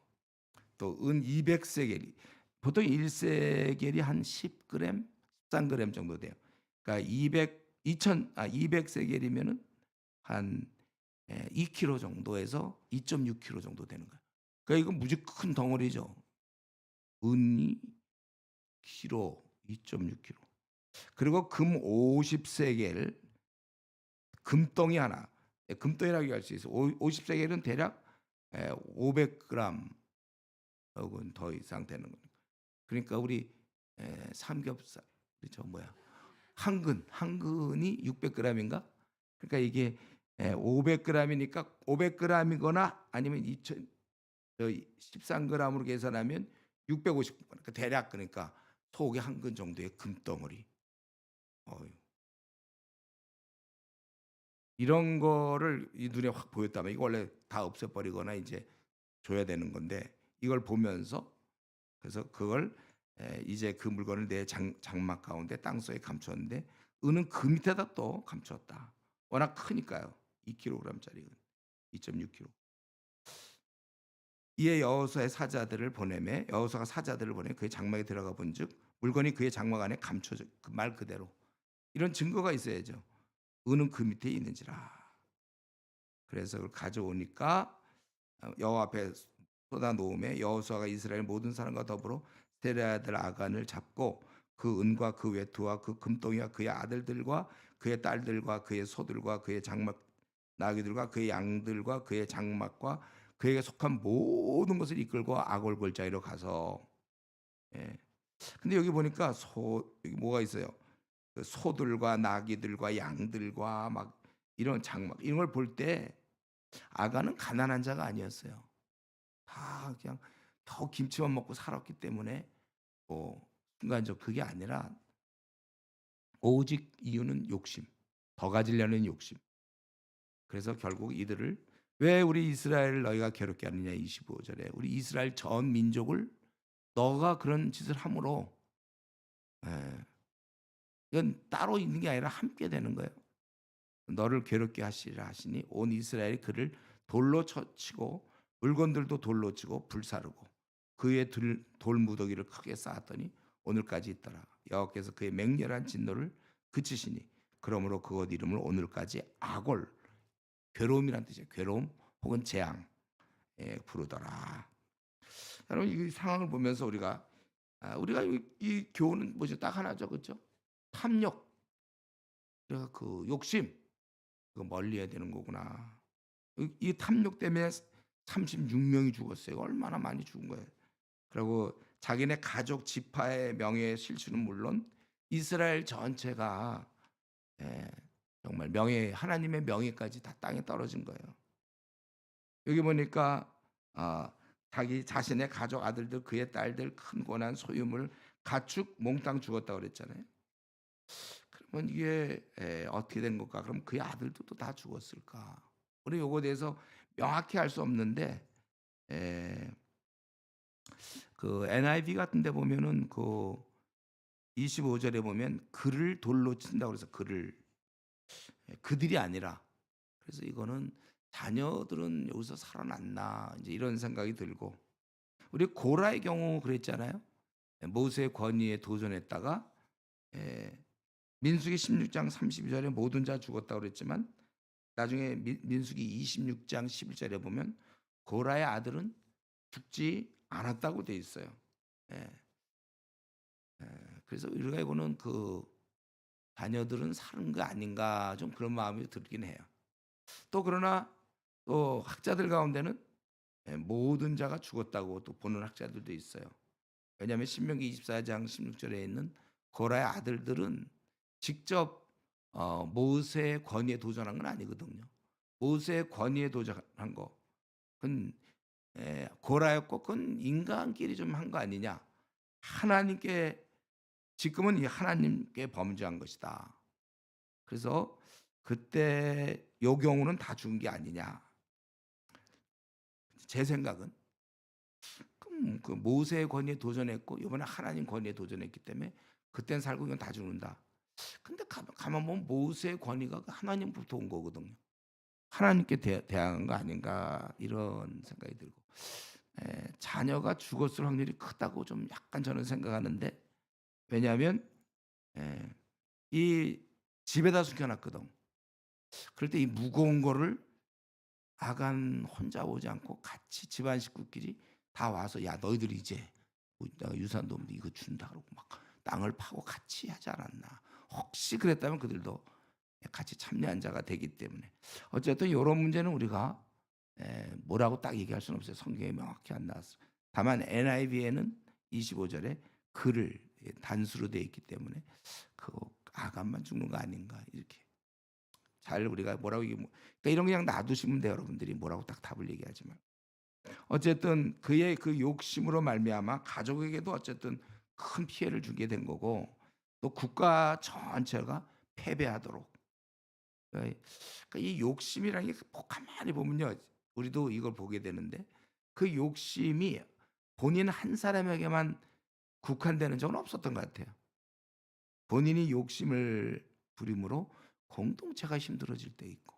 또 은 200세겔이 보통 1세겔이 한 10g, 13g 정도 돼요. 그러니까 200세겔이면은 한 2kg 정도에서 2.6kg 정도 되는 거예요. 그러니까 이건 무지 큰 덩어리죠. 은이 키로 2.6kg. 그리고 금 50세겔 금덩이 하나. 금덩이라고 할 수 있어요. 50세겔은 대략 500g 혹은 더 이상 되는 거니까. 그러니까 우리 삼겹살 그죠 뭐야 한근이 600g인가? 그러니까 이게 500g이니까 500g이거나 아니면 13g으로 계산하면 650g. 그러니까 대략 그러니까 소고기 한 근 정도의 금덩어리. 어휴. 이런 거를 이 눈에 확 보였다면 이거 원래 다 없애버리거나 이제 줘야 되는 건데 이걸 보면서 그래서 그걸 이제 그 물건을 내 장막 가운데 땅속에 감추었는데 은은 그 밑에다 또 감추었다. 워낙 크니까요. 2kg짜리 은 2.6kg. 이에 여호수아의 사자들을 보내매 여호수아가 사자들을 보내 그의 장막에 들어가 본즉 물건이 그의 장막 안에 감춰져 그 말 그대로 이런 증거가 있어야죠. 은은 그 밑에 있는지라. 그래서 그걸 가져오니까 여호와 앞에 쏟아 놓음에 여호수아가 이스라엘 모든 사람과 더불어 세례 아들 아간을 잡고 그 은과 그 외투와 그 금덩이와 그의 아들들과 그의 딸들과 그의 소들과 그의 장막 나귀들과 그의 양들과 그의 장막과 그에게 속한 모든 것을 이끌고 아골 골짜기로 가서 예. 근데 여기 보니까 여기 뭐가 있어요? 그 소들과 나귀들과 양들과 막 이런 장막 이런 걸 볼 때 아간은 가난한 자가 아니었어요. 다 그냥 겨우 김치만 먹고 살았기 때문에 뭐 순간적 그게 아니라 오직 이유는 욕심, 더 가지려는 욕심. 그래서 결국 이들을 왜 우리 이스라엘을 너희가 괴롭게 하느냐 25절에 우리 이스라엘 전 민족을 너가 그런 짓을 함으로 예, 이건 따로 있는 게 아니라 함께 되는 거예요. 너를 괴롭게 하시리라 하시니 온 이스라엘이 그를 돌로 치고 물건들도 돌로 치고 불사르고 그의 돌무더기를 크게 쌓았더니 오늘까지 있더라. 여호와께서 그의 맹렬한 진노를 그치시니 그러므로 그곳 이름을 오늘까지 아골 괴로움이란 뜻이에요. 괴로움 혹은 재앙 부르더라. 여러분 이 상황을 보면서 우리가 이 교훈은 뭐죠? 딱 하나죠, 그렇죠? 탐욕, 그래서 그 욕심 그거 멀리해야 되는 거구나. 이 탐욕 때문에 36명이 죽었어요. 얼마나 많이 죽은 거예요. 그리고 자기네 가족 지파의 명예의 실추는 물론 이스라엘 전체가 예, 정말 하나님의 명예까지 다 땅에 떨어진 거예요. 여기 보니까 자기 자신의 가족 아들들 그의 딸들 큰 고난 소유물 가축 몽땅 죽었다고 그랬잖아요. 그러면 이게 어떻게 된 걸까? 그럼 그의 아들들도 다 죽었을까? 우리 요거에 대해서 명확히 알 수 없는데 에, 그 NIV 같은 데 보면은 그 25절에 보면 그를 돌로 친다고 그래서 그들이 아니라 그래서 이거는 자녀들은 여기서 살아났나 이제 이런 생각이 들고 우리 고라의 경우 그랬잖아요. 모세의 권위에 도전했다가 민수기 16장 32절에 모든 자 죽었다고 그랬지만 나중에 민수기 26장 11절에 보면 고라의 아들은 죽지 않았다고 돼 있어요. 예. 그래서 우리가 보는 그 자녀들은 사는 거 아닌가 좀 그런 마음이 들긴 해요. 또 그러나 또 학자들 가운데는 모든 자가 죽었다고 또 보는 학자들도 있어요. 왜냐하면 신명기 24장 16절에 있는 고라의 아들들은 직접 모세의 권위에 도전한 건 아니거든요. 모세의 권위에 도전한 거 그건 고라였고 그건 인간끼리 좀 한 거 아니냐. 하나님께 지금은 이 하나님께 범죄한 것이다. 그래서 그때 요 경우는 다 준 게 아니냐. 제 생각은 그 모세의 권위에 도전했고 이번에 하나님 권위에 도전했기 때문에 그땐 살고 이건 다 죽는다. 근데 가만 보면 모세의 권위가 하나님부터 온 거거든요. 하나님께 대항한 거 아닌가 이런 생각이 들고 자녀가 죽었을 확률이 크다고 좀 약간 저는 생각하는데 왜냐하면 예, 이 집에다 숨겨놨거든. 그럴 때 이 무거운 거를 아간 혼자 오지 않고 같이 집안 식구끼리 다 와서 야 너희들이 이제 뭐 내가 유산도 없는데 이거 준다 그러고 막 땅을 파고 같이 하지 않았나. 혹시 그랬다면 그들도 같이 참여한 자가 되기 때문에 어쨌든 이런 문제는 우리가 뭐라고 딱 얘기할 수는 없어요. 성경에 명확히 안 나왔어요. 다만 NIV에는 25절에 그를 단수로 되어 있기 때문에 그 아간만 죽는 거 아닌가 이렇게 잘 우리가 뭐라고 그러니까 이런 거 그냥 놔두시면 돼요. 여러분들이 뭐라고 딱 답을 얘기하지만 어쨌든 그의 그 욕심으로 말미암아 가족에게도 어쨌든 큰 피해를 주게 된 거고 또 국가 전체가 패배하도록 그러니까 이 욕심이라는 게 가만히 보면요 우리도 이걸 보게 되는데 그 욕심이 본인 한 사람에게만 국한되는 적은 없었던 것 같아요. 본인이 욕심을 부림으로 공동체가 힘들어질 때 있고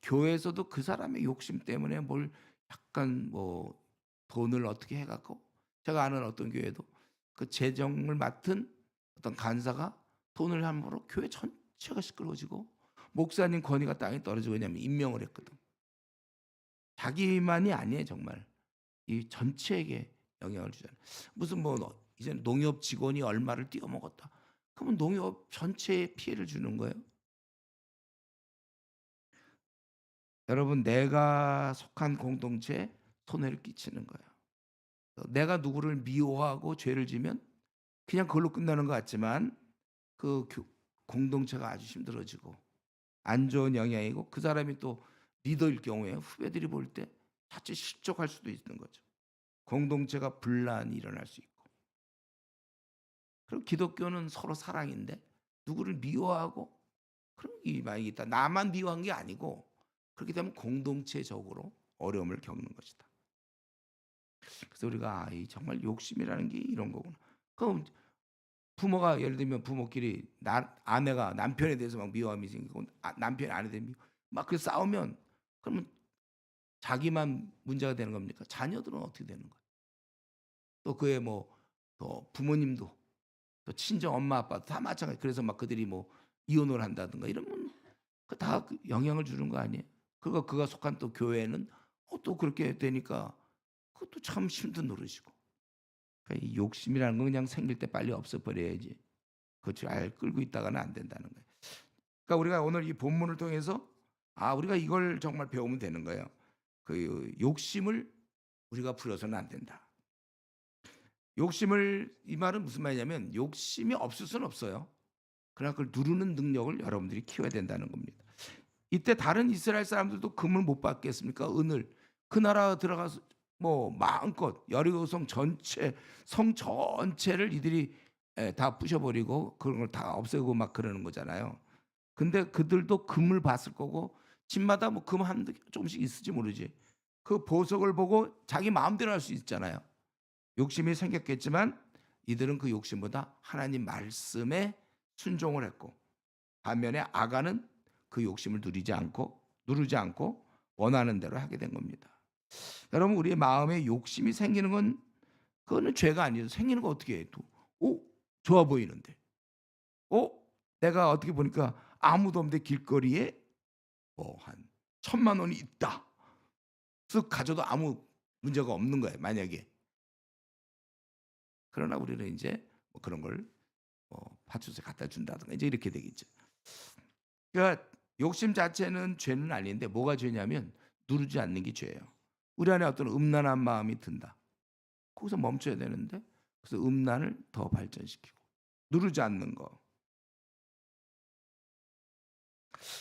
교회에서도 그 사람의 욕심 때문에 뭘 약간 뭐 돈을 어떻게 해갖고 제가 아는 어떤 교회도 그 재정을 맡은 어떤 간사가 돈을 함으로 교회 전체가 시끄러워지고 목사님 권위가 땅에 떨어지고 왜냐하면 임명을 했거든. 자기만이 아니에요 정말 이 전체에게 영향을 주잖아요. 무슨 뭐 이제 농협 직원이 얼마를 띄어먹었다. 그러면 농협 전체에 피해를 주는 거예요. 여러분 내가 속한 공동체에 손해를 끼치는 거예요. 내가 누구를 미워하고 죄를 지면 그냥 그걸로 끝나는 것 같지만 그 공동체가 아주 힘들어지고 안 좋은 영향이고 그 사람이 또 리더일 경우에 후배들이 볼 때 자칫 실족할 수도 있는 거죠. 공동체가 분란이 일어날 수 있고. 그리고 기독교는 서로 사랑인데 누구를 미워하고 그런 게 많이 있다. 나만 미워한 게 아니고 그렇게 되면 공동체적으로 어려움을 겪는 것이다. 그래서 우리가 정말 욕심이라는 게 이런 거구나. 그럼 부모가 예를 들면 부모끼리 아내가 남편에 대해서 막 미워함이 생기고 남편이 아내에 대해 막그 싸우면 그러면 자기만 문제가 되는 겁니까? 자녀들은 어떻게 되는 거예요? 또 그의 또 부모님도 또 친정 엄마 아빠도 다 마찬가지. 그래서 막 그들이 뭐 이혼을 한다든가 이러면 그다 영향을 주는 거 아니에요? 그리고 그가 속한 또 교회는 또 그렇게 되니까 그것도 참 힘든 노릇이고. 그러니까 이 욕심이라는 건 그냥 생길 때 빨리 없애버려야지. 그거 잘 끌고 있다가는 안 된다는 거예요. 그러니까 우리가 오늘 이 본문을 통해서 우리가 이걸 정말 배우면 되는 거예요. 그 욕심을 우리가 부려서는 안 된다. 욕심을 이 말은 무슨 말이냐면 욕심이 없을 수는 없어요. 그러나 그걸 누르는 능력을 여러분들이 키워야 된다는 겁니다. 이때 다른 이스라엘 사람들도 금을 못 받겠습니까? 은을 그 나라 들어가서 뭐 마음껏 여리고 성 전체를 이들이 다 부셔버리고 그런 걸 다 없애고 막 그러는 거잖아요. 근데 그들도 금을 봤을 거고 집마다 뭐 금 한 조금씩 있을지 모르지. 그 보석을 보고 자기 마음대로 할 수 있잖아요. 욕심이 생겼겠지만 이들은 그 욕심보다 하나님 말씀에 순종을 했고 반면에 아간은 그 욕심을 누르지 않고 원하는 대로 하게 된 겁니다. 여러분 우리의 마음에 욕심이 생기는 건 그거는 죄가 아니죠. 생기는 거 어떻게 해? 좋아 보이는데. 어? 내가 어떻게 보니까 아무도 없는데 길거리에 한 1,000만 원이 있다. 쓱 가져도 아무 문제가 없는 거예요. 만약에. 그러나 우리는 이제 뭐 그런 걸 파출소에 갖다 준다든가 이제 이렇게 되겠죠. 그러니까 욕심 자체는 죄는 아닌데 뭐가 죄냐면 누르지 않는 게 죄예요. 우리 안에 어떤 음란한 마음이 든다. 거기서 멈춰야 되는데 그래서 음란을 더 발전시키고 누르지 않는 거.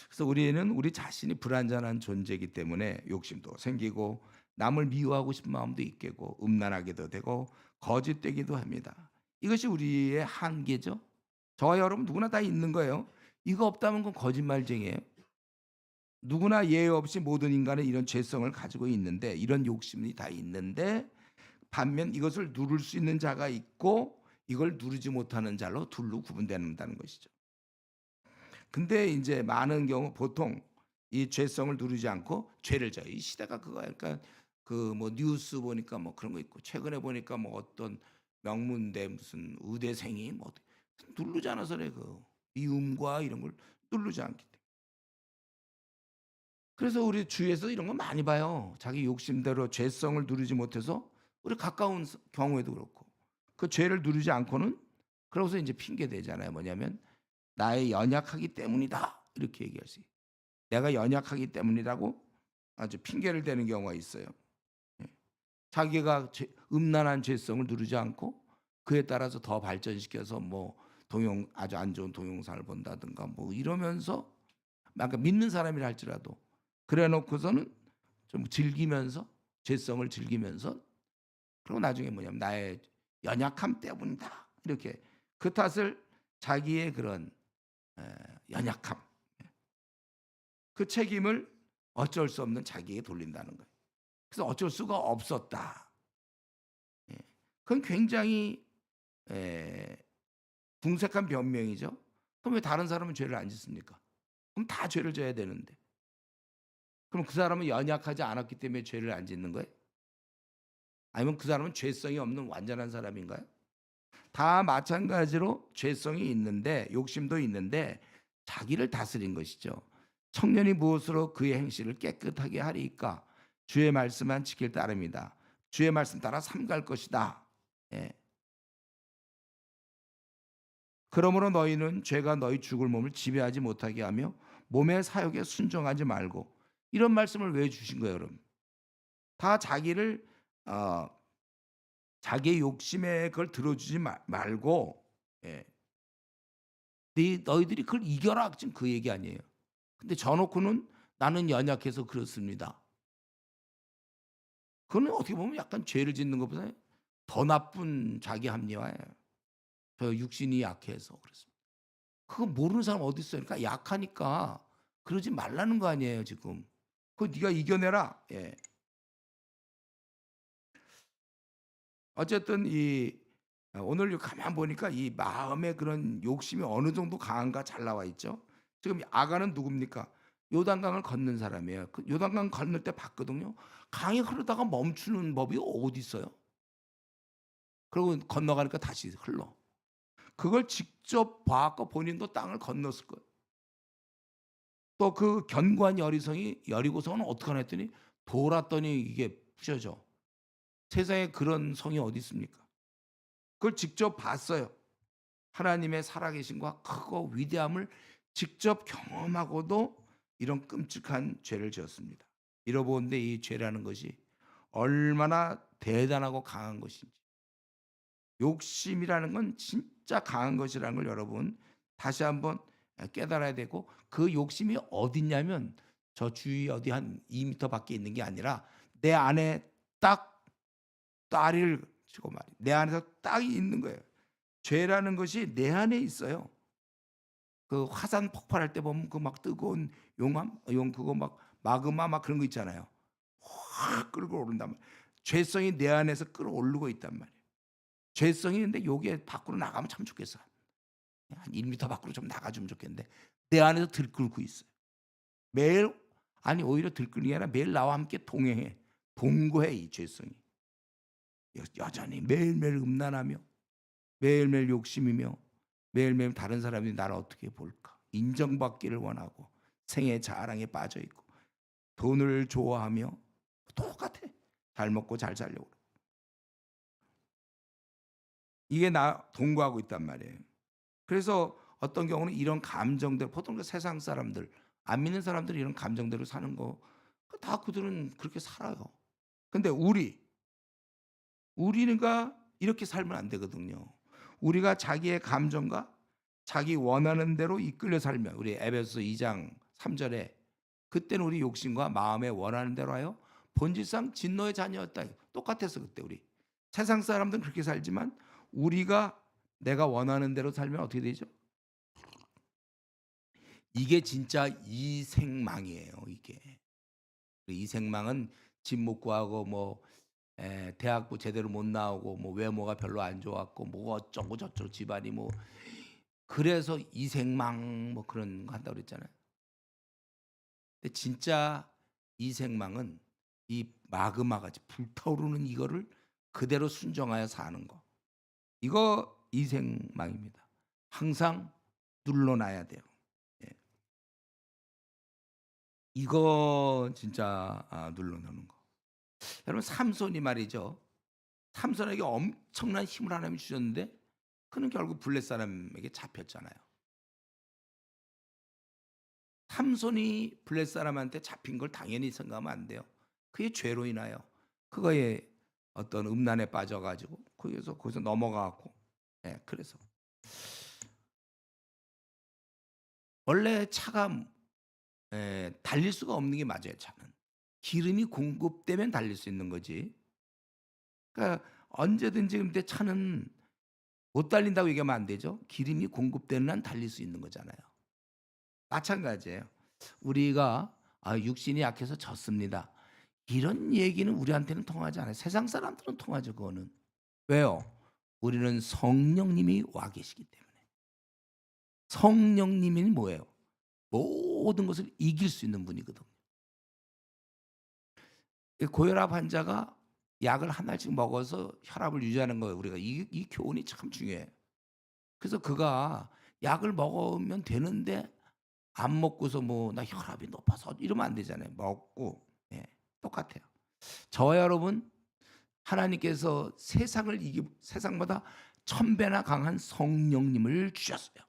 그래서 우리는 우리 자신이 불완전한 존재이기 때문에 욕심도 생기고 남을 미워하고 싶은 마음도 있겠고 음란하게도 되고 거짓되기도 합니다. 이것이 우리의 한계죠. 저와 여러분 누구나 다 있는 거예요. 이거 없다면 그건 거짓말쟁이에요. 누구나 예외 없이 모든 인간은 이런 죄성을 가지고 있는데, 이런 욕심이 다 있는데, 반면 이것을 누를 수 있는 자가 있고 이걸 누르지 못하는 자로 둘로 구분된다는 것이죠. 근데 이제 많은 경우 보통 이 죄성을 누르지 않고 죄를 져요. 이 시대가 그거야. 그러니까 그 뭐 뉴스 보니까 뭐 그런 거 있고, 최근에 보니까 뭐 어떤 명문대 무슨 의대생이 뭐 누르지 않아서 그래. 그 미움과 이런 걸 누르지 않기 때문에. 그래서 우리 주위에서 이런 거 많이 봐요. 자기 욕심대로 죄성을 누르지 못해서, 우리 가까운 경우에도 그렇고 그 죄를 누르지 않고는, 그러고서 이제 핑계 대잖아요. 뭐냐면 나의 연약하기 때문이다, 이렇게 얘기할 수 있어요. 내가 연약하기 때문이라고 아주 핑계를 대는 경우가 있어요. 예. 자기가 음란한 죄성을 누르지 않고 그에 따라서 더 발전시켜서 뭐 아주 안 좋은 동영상을 본다든가 뭐 이러면서, 아까 믿는 사람이라 할지라도 그래 놓고서는 좀 즐기면서, 죄성을 즐기면서, 그리고 나중에 뭐냐면 나의 연약함 때문이다, 이렇게 그 탓을, 자기의 그런 연약함, 그 책임을 어쩔 수 없는 자기에게 돌린다는 거예요. 그래서 어쩔 수가 없었다. 예. 그건 굉장히 궁색한 변명이죠. 그럼 왜 다른 사람은 죄를 안 짓습니까? 그럼 다 죄를 져야 되는데. 그럼 그 사람은 연약하지 않았기 때문에 죄를 안 짓는 거예요? 아니면 그 사람은 죄성이 없는 완전한 사람인가요? 다 마찬가지로 죄성이 있는데, 욕심도 있는데 자기를 다스린 것이죠. 청년이 무엇으로 그의 행실을 깨끗하게 하리이까? 주의 말씀만 지킬 따름이다. 주의 말씀 따라 삼갈 것이다. 예. 그러므로 너희는 죄가 너희 죽을 몸을 지배하지 못하게 하며 몸의 사욕에 순종하지 말고. 이런 말씀을 왜 주신 거예요, 여러분? 다 자기를 어, 자기의 욕심에 그걸 들어주지 말고, 예. 너희들이 그걸 이겨라, 지금 그 얘기 아니에요. 근데 저놓고는 나는 연약해서 그렇습니다. 그거는 어떻게 보면 약간 죄를 짓는 것보다 더 나쁜 자기 합리화예요. 저 육신이 약해서 그렇습니다. 그거 모르는 사람 어디 있어요? 그러니까 약하니까 그러지 말라는 거 아니에요, 지금. 그거 네가 이겨내라. 예. 어쨌든 오늘 가만 보니까 이 마음의 그런 욕심이 어느 정도 강한가 잘 나와 있죠. 지금 아간은 누굽니까? 요단강을 건넌 사람이에요. 그 요단강 건널 때 봤거든요. 강이 흐르다가 멈추는 법이 어디 있어요? 그리고 건너가니까 다시 흘러. 그걸 직접 봐갖고 본인도 땅을 건넜을 거예요. 또 그 견고한 여리성이, 여리고성은 어떻게 하나 했더니 돌았더니 이게 부셔져. 세상에 그런 성이 어디 있습니까? 그걸 직접 봤어요. 하나님의 살아계심과 크고 위대함을 직접 경험하고도 이런 끔찍한 죄를 지었습니다. 잃어보는데 이 죄라는 것이 얼마나 대단하고 강한 것인지, 욕심이라는 건 진짜 강한 것이라는 걸 여러분 다시 한번 깨달아야 되고, 그 욕심이 어딨냐면 저 주위 어디 한 2m 밖에 있는 게 아니라 내 안에 딱 다리를 치고 말이에요. 내 안에서 딱 있는 거예요. 죄라는 것이 내 안에 있어요. 그 화산 폭발할 때 보면 그 막 뜨거운 용 그거 막 마그마 막 그런 거 있잖아요. 확 끌고 오른단 말이에요. 죄성이 내 안에서 끌어오르고 있단 말이에요. 죄성이 있는데 요게 밖으로 나가면 참 좋겠어. 한 1m 밖으로 좀 나가주면 좋겠는데 내 안에서 들끓고 있어요. 매일, 아니 오히려 들끓는 게 아니라 매일 나와 함께 동행해. 동거해, 이 죄성이. 여전히 매일매일 음란하며 매일매일 욕심이며 매일매일 다른 사람이 나를 어떻게 볼까, 인정받기를 원하고 생애 자랑에 빠져 있고 돈을 좋아하며 똑같아. 잘 먹고 잘 살려고. 이게 나 동거하고 있단 말이에요. 그래서 어떤 경우는 이런 감정들, 보통 그 세상 사람들, 안 믿는 사람들이 이런 감정대로 사는 거, 다 그들은 그렇게 살아요. 근데 우리가 이렇게 살면 안 되거든요. 우리가 자기의 감정과 자기 원하는 대로 이끌려 살면, 우리 에베소서 2장 3절에 그때는 우리 욕심과 마음에 원하는 대로 하여 본질상 진노의 자녀였다. 똑같았어 그때 우리. 세상 사람들은 그렇게 살지만 우리가 내가 원하는 대로 살면 어떻게 되죠? 이게 진짜 이생망이에요, 이게. 이생망은 집 못 구하고 뭐 대학도 제대로 못 나오고 뭐 외모가 별로 안 좋았고 뭐 어쩌고 저쩌고 집안이 뭐 그래서 이생망 뭐 그런 거 한다고 그랬잖아요. 근데 진짜 이생망은 이 마그마같이 불타오르는 이거를 그대로 순종하여 사는 거. 이거 이생망입니다. 항상 눌러놔야 돼요. 예. 이거 진짜 눌러놓는 거. 여러분 삼손이 말이죠. 삼손에게 엄청난 힘을 하나님이 주셨는데 그는 결국 블레 사람에게 잡혔잖아요. 삼손이 블레 사람한테 잡힌 걸 당연히 생각하면 안 돼요. 그게 죄로 인하여 그거에 어떤 음란에 빠져가지고 거기서 넘어가고 그래서 원래 차가 달릴 수가 없는 게 맞아요. 차는 기름이 공급되면 달릴 수 있는 거지. 그러니까 언제든지 근데 차는 못 달린다고 얘기하면 안 되죠. 기름이 공급되는 한 달릴 수 있는 거잖아요. 마찬가지예요. 우리가 육신이 약해서 졌습니다. 이런 얘기는 우리한테는 통하지 않아요. 세상 사람들은 통하죠, 그거는. 왜요? 우리는 성령님이 와 계시기 때문에. 성령님이 뭐예요? 모든 것을 이길 수 있는 분이거든요. 고혈압 환자가 약을 한 알씩 먹어서 혈압을 유지하는 거예요. 우리가 이 교훈이 참 중요해요. 그래서 그가 약을 먹으면 되는데 안 먹고서 뭐 나 혈압이 높아서 이러면 안 되잖아요. 먹고 똑같아요. 저와 여러분 하나님께서 세상을 세상보다 1000배나 강한 성령님을 주셨어요.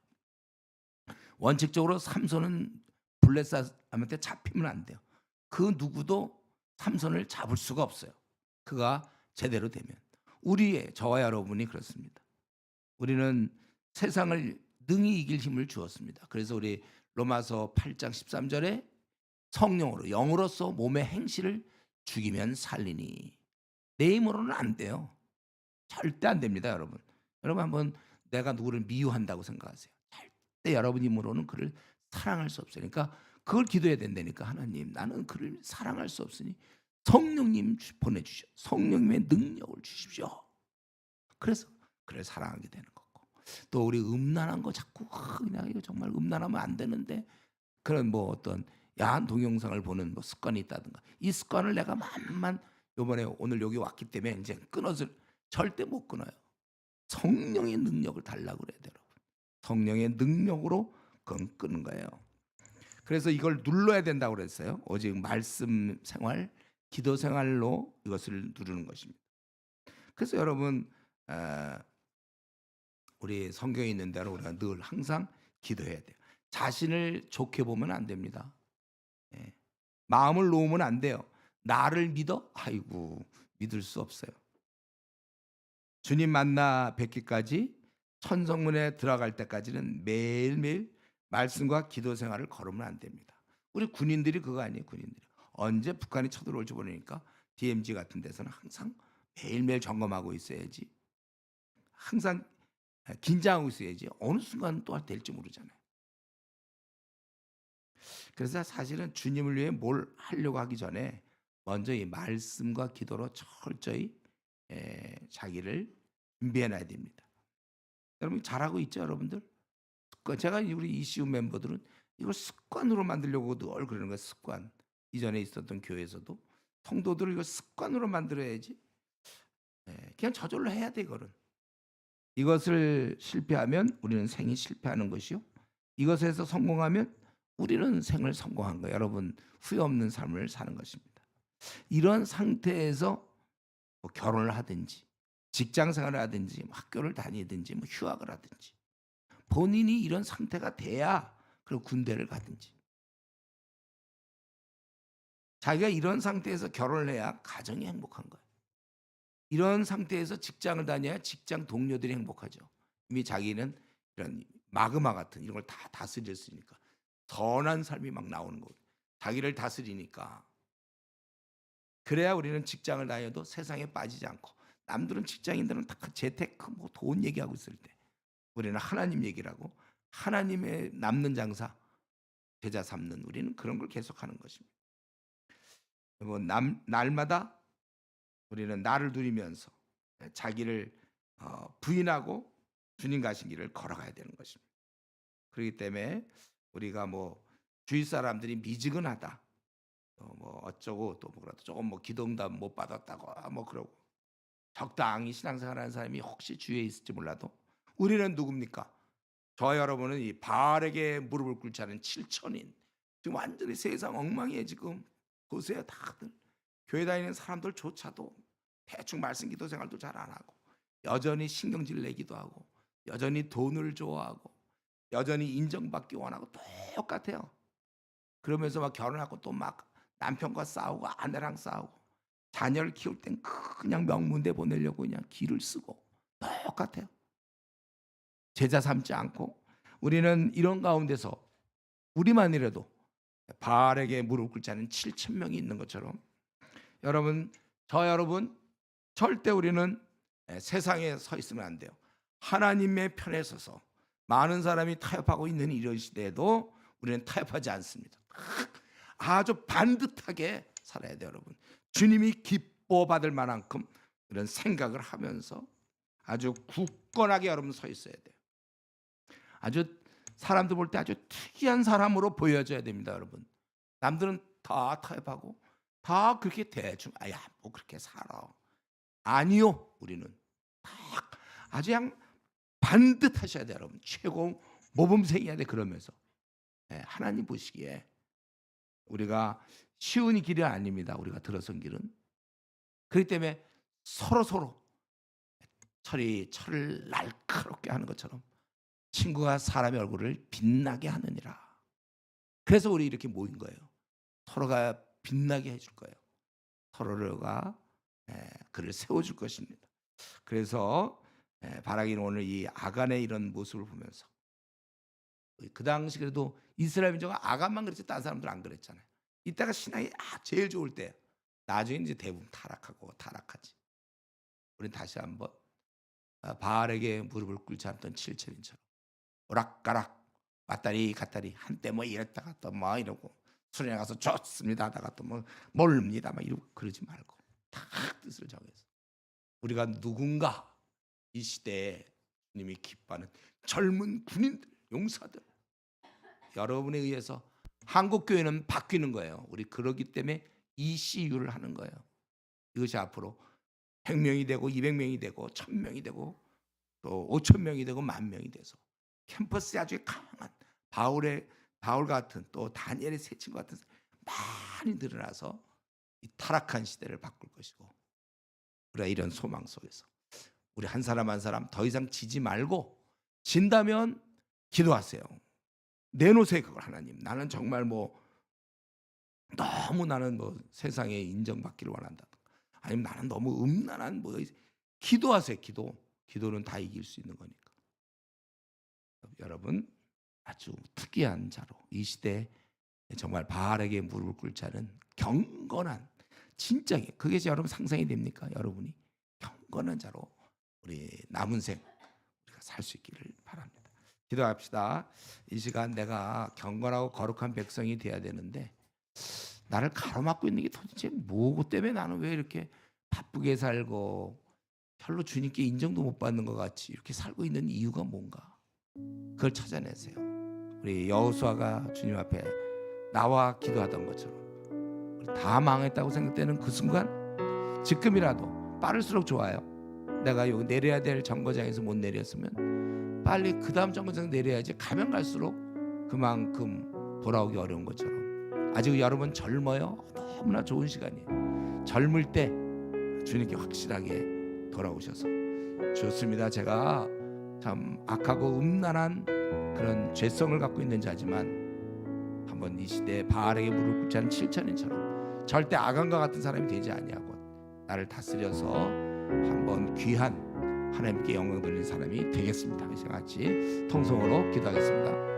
원칙적으로 삼손은 블레셋한테 잡히면 안 돼요. 그 누구도 삼손을 잡을 수가 없어요. 그가 제대로 되면. 저와 여러분이 그렇습니다. 우리는 세상을 능히 이길 힘을 주었습니다. 그래서 우리 로마서 8장 13절에 성령으로 영으로서 몸의 행실을 죽이면 살리니 내 힘으로는 안 돼요. 절대 안 됩니다, 여러분. 여러분 한번 내가 누구를 미워한다고 생각하세요. 절대 여러분 힘으로는 그를 사랑할 수 없어요. 그러니까 그걸 기도해야 된다니까. 하나님, 나는 그를 사랑할 수 없으니 성령님 보내주시오. 성령님의 능력을 주십시오. 그래서 그를 사랑하게 되는 거고. 또 우리 음란한 거 자꾸 그냥 이거 정말 음란하면 안 되는데 그런 뭐 어떤 야한 동영상을 보는 뭐 습관이 있다든가 이 습관을 내가 만만 요번에 오늘 여기 왔기 때문에 이제 끊어질 절대 못 끊어요. 성령의 능력을 달라고 그래야 돼요, 여러분. 성령의 능력으로 그건 끄는 거예요. 그래서 이걸 눌러야 된다고 그랬어요. 오직 말씀 생활, 기도 생활로 이것을 누르는 것입니다. 그래서 여러분 우리 성경에 있는 대로 우리가 늘 항상 기도해야 돼요. 자신을 좋게 보면 안 됩니다. 마음을 놓으면 안 돼요. 나를 믿어? 아이고 믿을 수 없어요. 주님 만나 뵙기까지 천성문에 들어갈 때까지는 매일매일 말씀과 기도 생활을 걸으면 안 됩니다. 우리 군인들이 그거 아니에요. 군인들이 언제 북한이 쳐들어올지 모르니까 DMZ 같은 데서는 항상 매일매일 점검하고 있어야지. 항상 긴장하고 있어야지. 어느 순간 또 될지 모르잖아요. 그래서 사실은 주님을 위해 뭘 하려고 하기 전에 먼저 이 말씀과 기도로 철저히 자기를 준비해 놔야 됩니다. 여러분 잘하고 있죠, 여러분들? 제가 우리 ECU 멤버들은 이걸 습관으로 만들려고 늘 그러는 거예요. 습관. 이전에 있었던 교회에서도 성도들을 이거 습관으로 만들어야지. 그냥 저절로 해야 돼, 이거는. 이것을 실패하면 우리는 생이 실패하는 것이요. 이것에서 성공하면 우리는 생을 성공한 거예요. 여러분 후회 없는 삶을 사는 것입니다. 이런 상태에서 뭐 결혼을 하든지 직장 생활을 하든지 학교를 다니든지 뭐 휴학을 하든지 본인이 이런 상태가 돼야 그리고 군대를 가든지 자기가 이런 상태에서 결혼을 해야 가정이 행복한 거예요. 이런 상태에서 직장을 다녀야 직장 동료들이 행복하죠. 이미 자기는 이런 마그마 같은 이런 걸 다 다스렸으니까 선한 삶이 막 나오는 거예요. 자기를 다스리니까. 그래야 우리는 직장을 다녀도 세상에 빠지지 않고 남들은 직장인들은 다 재테크 뭐 돈 얘기하고 있을 때 우리는 하나님 얘기를 하고 하나님의 남는 장사 제자 삼는 우리는 그런 걸 계속하는 것입니다. 뭐 날마다 우리는 나를 누리면서 자기를 부인하고 주님 가신 길을 걸어가야 되는 것입니다. 그렇기 때문에 우리가 뭐 주위 사람들이 미지근하다, 뭐 어쩌고 또 뭐라도 조금 뭐 기도응답 못 받았다고 뭐 그러고 적당히 신앙생활하는 사람이 혹시 주위에 있을지 몰라도 우리는 누굽니까? 저와 여러분은 이 바알에게 무릎을 꿇지 않은 7천인, 지금 완전히 세상 엉망이에요. 지금 보세요. 다들 교회 다니는 사람들조차도 대충 말씀 기도 생활도 잘 안 하고 여전히 신경질 내기도 하고 여전히 돈을 좋아하고 여전히 인정받기 원하고 똑같아요. 그러면서 막 결혼하고 또 막 남편과 싸우고 아내랑 싸우고 자녀를 키울 땐 그냥 명문대 보내려고 그냥 기를 쓰고 똑같아요. 제자 삼지 않고 우리는 이런 가운데서 우리만이라도 바알에게 무릎 꿇지 않은 7천 명이 있는 것처럼 여러분, 저 여러분 절대 우리는 세상에 서 있으면 안 돼요. 하나님의 편에 서서 많은 사람이 타협하고 있는 이런 시대에도 우리는 타협하지 않습니다. 아주 반듯하게 살아야 돼요, 여러분. 주님이 기뻐 받을 만큼 이런 생각을 하면서 아주 굳건하게 여러분 서 있어야 돼요. 아주 사람들 볼 때 아주 특이한 사람으로 보여져야 됩니다, 여러분. 남들은 다 타협하고 다 그렇게 대충 아야 뭐 그렇게 살아. 아니요, 우리는 딱 아주 그냥 반듯하셔야 돼요, 여러분. 최고 모범생이어야 돼. 그러면서 하나님 보시기에 우리가 쉬운 길이 아닙니다. 우리가 들어선 길은. 그렇기 때문에 서로 철을 날카롭게 하는 것처럼 친구가 사람의 얼굴을 빛나게 하느니라. 그래서 우리 이렇게 모인 거예요. 서로가 빛나게 해줄 거예요. 서로가 그를 세워줄 것입니다. 그래서 바라기는 오늘 이 아간의 이런 모습을 보면서 그 당시 그래도 이스라엘 민족은 아간만 그랬지 다른 사람들 안 그랬잖아요. 이때가 신앙이 제일 좋을 때, 나중에 이제 대부분 타락하지. 우리는 다시 한번 바알에게 무릎을 꿇지 않던 7천인처럼 오락가락 왔다리 갔다리 한때 뭐 이랬다가 또 뭐 이러고 수련회 가서 좋습니다 하다가 또 뭐 모릅니다 막 이러고 그러지 말고 딱 뜻을 정해서 우리가 누군가 이 시대에 주님이 기뻐하는 젊은 군인들, 용사들, 여러분에 의해서 한국교회는 바뀌는 거예요. 우리 그러기 때문에 ECU를 하는 거예요. 이것이 앞으로 100명이 되고 200명이 되고 1000명이 되고 또 5000명이 되고 10,000명이 돼서 캠퍼스에 아주 강한 바울 같은 또 다니엘의 세 친구 같은 많이 늘어나서 이 타락한 시대를 바꿀 것이고, 우리가 이런 소망 속에서 우리 한 사람 한 사람 더 이상 지지 말고, 진다면 기도하세요. 내놓으세요 그걸. 하나님, 나는 정말 뭐 너무 나는 뭐 세상에 인정받기를 원한다, 아니면 나는 너무 음란한 뭐, 기도하세요. 기도는 다 이길 수 있는 거니까. 여러분 아주 특이한 자로 이 시대에 정말 바알에게 무릎을 꿇지 않은 경건한, 진짜 그게 여러분 상상이 됩니까? 여러분이 경건한 자로 우리 남은 생 우리가 살 수 있기를 바랍니다. 기도합시다. 이 시간 내가 경건하고 거룩한 백성이 돼야 되는데 나를 가로막고 있는 게 도대체 뭐고 때문에 나는 왜 이렇게 바쁘게 살고 별로 주님께 인정도 못 받는 것 같이 이렇게 살고 있는 이유가 뭔가, 그걸 찾아내세요. 우리 여호수아가 주님 앞에 나와 기도하던 것처럼 우리 다 망했다고 생각되는 그 순간 지금이라도 빠를수록 좋아요. 내가 여기 내려야 될 정거장에서 못 내렸으면 빨리 그 다음 정거장 내려야지. 가면 갈수록 그만큼 돌아오기 어려운 것처럼 아직 여러분 젊어요. 너무나 좋은 시간이에요. 젊을 때 주님께 확실하게 돌아오셔서, 좋습니다, 제가 참 악하고 음란한 그런 죄성을 갖고 있는 자지만 한번 이 시대에 바알에게 무릎 꿇지 않은 7천인처럼 절대 아간과 같은 사람이 되지 아니하고 나를 다스려서 한번 귀한 하나님께 영광 돌리는 사람이 되겠습니다. 같이 통성으로 기도하겠습니다.